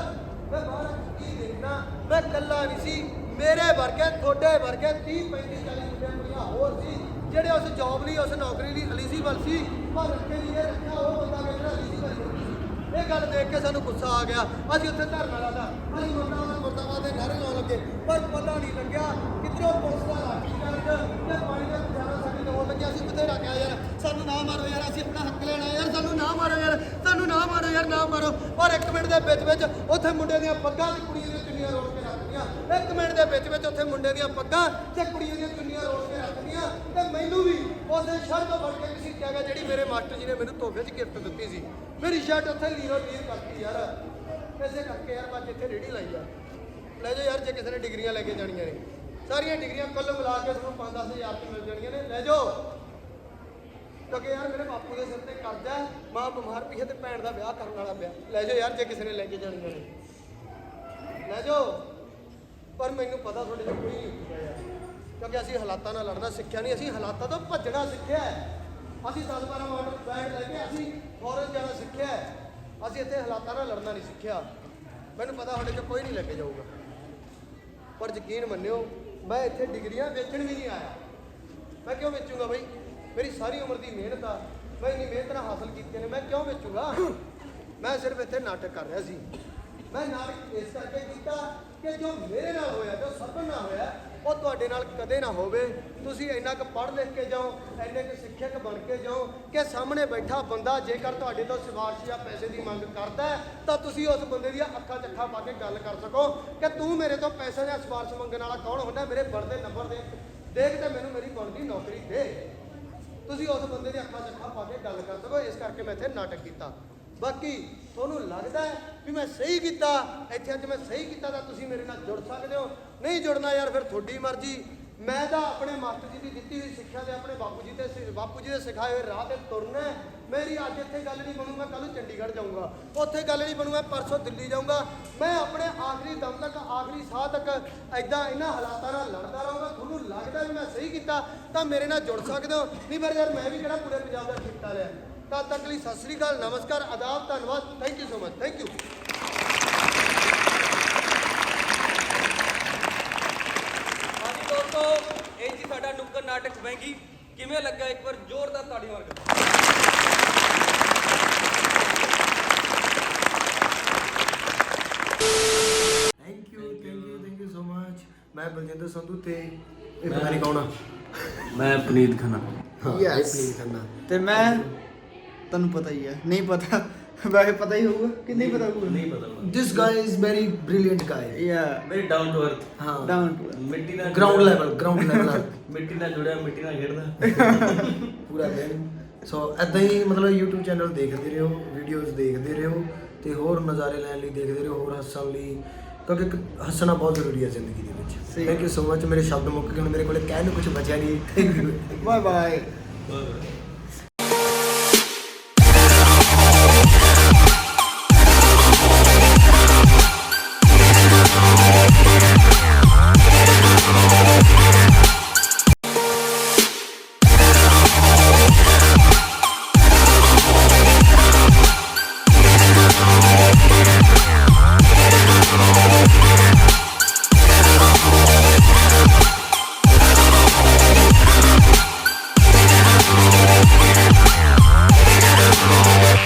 Speaker 4: मैं बाहर की देखना मैं कला नहीं सी मेरे वर्गे थोड़े वर्गे 30-35-40 रुपये कुड़ियाँ होर सी ਜਿਹੜੇ उस जॉब ਲਈ उस नौकरी ਲਈ एलिजिबल सी पर रखे लिए रखा वो बंदा मेरा एलिजिबल नहीं। ਇਹ ਗੱਲ ਦੇਖ ਕੇ ਸਾਨੂੰ ਗੁੱਸਾ ਆ ਗਿਆ। ਅਸੀਂ ਉੱਥੇ ਧਰਨਾ ਲਾਦਾ ਅਸੀਂ ਮੁਰਦਾਬਾਦ ਦੇ ਨਾਰੇ ਲਾਉਣ ਲੱਗੇ ਪਰ ਪਤਾ ਨਹੀਂ ਲੱਗਿਆ ਕਿੱਧਰੋਂ ਪੁਲਿਸ ਦਾ ਲਾਠੀ ਚਾਰਜ ਤੇ ਪਾਣੀ ਦਾ ਖਜ਼ਾਨਾ ਸਾਡੇ ਤੋਂ ਹੋਣ ਲੱਗਿਆ। ਅਸੀਂ ਬਥੇਰਾ ਕਿਹਾ ਯਾਰ ਸਾਨੂੰ ਨਾ ਮਾਰੋ ਯਾਰ ਅਸੀਂ ਆਪਣਾ ਹੱਕ ਲੈਣਾ ਯਾਰ ਸਾਨੂੰ ਨਾ ਮਾਰੋ ਯਾਰ ਸਾਨੂੰ ਨਾ ਮਾਰੋ ਯਾਰ ਨਾ ਮਾਰੋ। ਪਰ 1 ਮਿੰਟ ਦੇ ਵਿੱਚ ਉੱਥੇ ਮੁੰਡੇ ਦੀਆਂ ਪੱਗਾਂ ਤੇ ਕੁੜੀਆਂ ਦੀਆਂ ਚੁੰਨੀਆਂ ਰੋੜ ਕੇ ਰੱਖਦੀਆਂ। 1 ਮਿੰਟ ਦੇ ਵਿੱਚ ਉੱਥੇ ਮੁੰਡੇ ਦੀਆਂ ਪੱਗਾਂ ਤੇ ਕੁੜੀਆਂ ਦੀਆਂ ਚੁੰਨੀਆਂ ਰੋੜ ਕੇ ਰੱਖਦੀਆਂ ਤੇ ਮੈਨੂੰ ਵੀ ਉਸੇ ਸ਼ਰਟ ਤੋਂ ਫੜ ਕੇ ਕਿਸੇ ਜਗ੍ਹਾ ਜਿਹੜੀ ਮੇਰੇ ਮਾਸਟਰ ਜੀ ਨੇ ਮੈਨੂੰ ਤੋਹਫੇ 'ਚ ਗਿਫਟ ਦਿੱਤੀ ਸੀ ਮੇਰੀ ਸ਼ਰਟ ਉੱਥੇ ਲੀਰੋ ਲੀਰ ਕਰਤੀ ਯਾਰ। ਇਸੇ ਕਰਕੇ ਯਾਰ ਮੈਂ ਜਿੱਥੇ ਰੇੜੀ ਲਾਈ ਆ ਲੈ ਜਾਓ ਯਾਰ ਜੇ ਕਿਸੇ ਨੇ ਡਿਗਰੀਆਂ ਲੈ ਕੇ ਜਾਣੀਆਂ ਨੇ ਸਾਰੀਆਂ ਡਿਗਰੀਆਂ ਕੁੱਲ ਮਿਲਾ ਕੇ ਤੁਹਾਨੂੰ 5-10 ਹਜ਼ਾਰ ਰੁਪਏ ਮਿਲ ਜਾਣੀਆਂ ਨੇ ਲੈ ਜਾਓ। ਕਿਉਂਕਿ ਯਾਰ ਮੇਰੇ ਬਾਪੂ ਦੇ ਸਿਰ ਤੇ ਕਰਜ਼ਾ ਮਾਂ ਬਿਮਾਰ ਪਈ ਹੈ ਤੇ ਭੈਣ ਦਾ ਵਿਆਹ ਕਰਨ ਵਾਲਾ ਪਿਆ। ਲੈ ਜਾਓ ਯਾਰ ਜੇ ਕਿਸੇ ਨੇ ਲੈ ਕੇ ਜਾਣੀਆਂ ਨੇ ਲੈ ਜਾਓ। ਪਰ ਮੈਨੂੰ ਪਤਾ ਤੁਹਾਡੇ 'ਚ ਕੋਈ ਨਹੀਂ ਹੁੰਦਾ ਯਾਰ ਕਿਉਂਕਿ ਅਸੀਂ ਹਾਲਾਤਾਂ ਨਾਲ ਲੜਨਾ ਸਿੱਖਿਆ ਨਹੀਂ ਅਸੀਂ ਹਾਲਾਤਾਂ ਤੋਂ ਭੱਜਣਾ ਸਿੱਖਿਆ। ਅਸੀਂ 10-12 ਮਾਡਲ ਬੈਠ ਲੈ ਕੇ ਅਸੀਂ ਫੌਰਨ ਜਾਣਾ ਸਿੱਖਿਆ। ਅਸੀਂ ਇੱਥੇ ਹਾਲਾਤਾਂ ਨਾਲ ਲੜਨਾ ਨਹੀਂ ਸਿੱਖਿਆ। ਮੈਨੂੰ ਪਤਾ ਤੁਹਾਡੇ 'ਚ ਕੋਈ ਨਹੀਂ ਲੈ ਕੇ ਜਾਊਗਾ ਪਰ ਯਕੀਨ ਮੰਨਿਓ ਮੈਂ ਇੱਥੇ ਡਿਗਰੀਆਂ ਵੇਚਣ ਵੀ ਨਹੀਂ ਆਇਆ। ਮੈਂ ਕਿਉਂ ਵੇਚੂਗਾ ਬਈ ਮੇਰੀ ਸਾਰੀ ਉਮਰ ਦੀ ਮਿਹਨਤ ਆ ਮੈਂ ਇੰਨੀ ਮਿਹਨਤ ਨਾਲ ਹਾਸਲ ਕੀਤੀਆਂ ਨੇ ਮੈਂ ਕਿਉਂ ਵੇਚੂਗਾ। ਮੈਂ ਸਿਰਫ ਇੱਥੇ ਨਾਟਕ ਕਰ ਰਿਹਾ ਸੀ। ਮੈਂ ਨਾਟਕ ਇਸ ਕਰਕੇ ਕੀਤਾ ਕਿ ਜੋ ਮੇਰੇ ਨਾਲ ਹੋਇਆ ਜੋ ਸਭਨ ਨਾਲ ਹੋਇਆ ਉਹ ਤੁਹਾਡੇ ਨਾਲ ਕਦੇ ਨਾ ਹੋਵੇ। ਤੁਸੀਂ ਇੰਨਾ ਕੁ ਪੜ੍ਹ ਲਿਖ ਕੇ ਜਾਓ ਇੰਨੇ ਕੁ ਸਿੱਖਿਅਕ ਬਣ ਕੇ ਜਾਓ ਕਿ ਸਾਹਮਣੇ ਬੈਠਾ ਬੰਦਾ ਜੇਕਰ ਤੁਹਾਡੇ ਤੋਂ ਸਿਫਾਰਿਸ਼ ਜਾਂ ਪੈਸੇ ਦੀ ਮੰਗ ਕਰਦਾ ਤਾਂ ਤੁਸੀਂ ਉਸ ਬੰਦੇ ਦੀਆਂ ਅੱਖਾਂ 'ਚ ਅੱਖਾਂ ਪਾ ਕੇ ਗੱਲ ਕਰ ਸਕੋ ਕਿ ਤੂੰ ਮੇਰੇ ਤੋਂ ਪੈਸੇ ਜਾਂ ਸਿਫਾਰਿਸ਼ ਮੰਗਣ ਵਾਲਾ ਕੌਣ ਹੁੰਦਾ ਮੇਰੇ ਬਣਦੇ ਨੰਬਰ ਦੇਖ ਤੇ ਮੈਨੂੰ ਮੇਰੀ ਬਣਦੀ ਨੌਕਰੀ ਦੇ। ਤੁਸੀਂ ਉਸ ਬੰਦੇ ਦੀਆਂ ਅੱਖਾਂ 'ਚ ਅੱਖਾਂ ਪਾ ਕੇ ਗੱਲ ਕਰ ਸਕੋ। ਇਸ ਕਰਕੇ ਮੈਂ ਇੱਥੇ ਨਾਟਕ ਕੀਤਾ। ਬਾਕੀ ਤੁਹਾਨੂੰ ਲੱਗਦਾ ਹੈ ਵੀ ਮੈਂ ਸਹੀ ਕੀਤਾ ਇੱਥੇ ਅੱਜ ਮੈਂ ਸਹੀ ਕੀਤਾ ਤਾਂ ਤੁਸੀਂ ਮੇਰੇ ਨਾਲ ਜੁੜ ਸਕਦੇ ਹੋ। ਨਹੀਂ ਜੁੜਨਾ ਯਾਰ ਫਿਰ ਤੁਹਾਡੀ ਮਰਜ਼ੀ। ਮੈਂ ਤਾਂ ਆਪਣੇ ਮਾਸਟਰ ਜੀ ਦੀ ਦਿੱਤੀ ਹੋਈ ਸਿੱਖਿਆ ਤੇ ਆਪਣੇ ਬਾਪੂ ਜੀ ਦੇ ਸਿਖਾਏ ਹੋਏ ਰਾਹ ਤੇ ਤੁਰਨਾ। ਮੇਰੀ ਅੱਜ ਇੱਥੇ ਗੱਲ ਨਹੀਂ ਬਣੂ ਮੈਂ ਕੱਲ੍ਹ ਨੂੰ ਚੰਡੀਗੜ੍ਹ ਜਾਊਂਗਾ ਉੱਥੇ ਗੱਲ ਨਹੀਂ ਬਣੂ ਮੈਂ ਪਰਸੋਂ ਦਿੱਲੀ ਜਾਊਂਗਾ। ਮੈਂ ਆਪਣੇ ਆਖਰੀ ਦਮ ਤੱਕ ਆਖਰੀ ਸਾਹ ਤੱਕ ਐਦਾਂ ਇਹਨਾਂ ਹਾਲਾਤਾਂ ਨਾਲ ਲੜਦਾ ਰਹੂੰਗਾ। ਤੁਹਾਨੂੰ ਲੱਗਦਾ ਵੀ ਮੈਂ ਸਹੀ ਕੀਤਾ ਤਾਂ ਮੇਰੇ ਨਾਲ ਜੁੜ ਸਕਦੇ ਹੋ। ਨਹੀਂ ਫਿਰ ਯਾਰ ਮੈਂ ਵੀ ਕਿਹੜਾ ਪੂਰੇ ਪੰਜਾਬ ਦਾ ਠੇਕਾ ਲਿਆ। ਤਦ ਤੱਕ ਲਈ ਸਤਿ ਸ੍ਰੀ ਅਕਾਲ ਨਮਸਕਾਰ ਆਦਾਬ ਧੰਨਵਾਦ thank you so much thank you.
Speaker 3: So ਇਹ ਜੀ ਸਾਡਾ ਨੁੱਕਰ ਨਾਟਕ ਵੈਂਗੀ ਕਿਵੇਂ ਲੱਗਾ ਇੱਕ ਵਾਰ ਜ਼ੋਰਦਾਰ ਤਾੜੀ ਮਾਰ ਕੇ
Speaker 7: ਥੈਂਕ ਯੂ ਸੋ ਮਚ। ਮੈਂ ਬਲਜਿੰਦਰ ਸੰਧੂ ਤੇ ਇਹ ਪਤਾ ਨਹੀਂ ਕੌਣ ਆ।
Speaker 2: मैं पुनीत खन्ना
Speaker 7: ਹਾਂ ਇਹ ਪਲੀਜ਼ ਕਰਨਾ।
Speaker 6: ਤੇ ਮੈਂ ਤੁਹਾਨੂੰ ਪਤਾ ਹੀ ਹੈ ਨਹੀਂ ਪਤਾ ਵੈਸੇ ਪਤਾ ਹੀ ਹੋਊਗਾ ਕਿ ਨਹੀਂ ਪਤਾ ਹੋਊਗਾ
Speaker 2: नहीं पता
Speaker 7: ਦਿਸ ਗਾਇ ਇਜ਼ ਵੈਰੀ ਬ੍ਰਿਲੀਅੰਟ ਗਾਇ।
Speaker 6: ਯਾ
Speaker 2: मेरी डाउन टू अर्थ
Speaker 7: ਹਾਂ
Speaker 6: ਡਾਊਨ ਟੂ
Speaker 2: मिट्टी ना
Speaker 7: ਗਰਾਊਂਡ ਲੈਵਲ
Speaker 2: मिट्टी ना जुड़िया मिट्टी ना खेड़दा
Speaker 7: ਪੂਰਾ ਦਿਨ। ਸੋ ਐਦਾਂ ਹੀ ਮਤਲਬ YouTube ਚੈਨਲ ਦੇਖਦੇ ਰਹੋ, ਵੀਡੀਓਜ਼ ਦੇਖਦੇ ਰਹੋ ਤੇ ਹੋਰ ਨਜ਼ਾਰੇ ਲੈਣ ਲਈ ਦੇਖਦੇ ਰਹੋ, ਹੋਰ ਹੱਸਣ ਲਈ, ਕਿਉਂਕਿ ਹੱਸਣਾ ਬਹੁਤ ਜ਼ਰੂਰੀ ਹੈ ਜ਼ਿੰਦਗੀ ਦੇ ਵਿੱਚ। Thank you so much. ਮੇਰੇ ਸ਼ਬਦ ਮੁੱਕ ਗਏ ਹੁਣ, ਮੇਰੇ ਕੋਲੇ ਕਹਿਣ ਨੂੰ ਕੁਝ ਬਚਿਆ ਨਹੀਂ। Thank you.
Speaker 6: Bye bye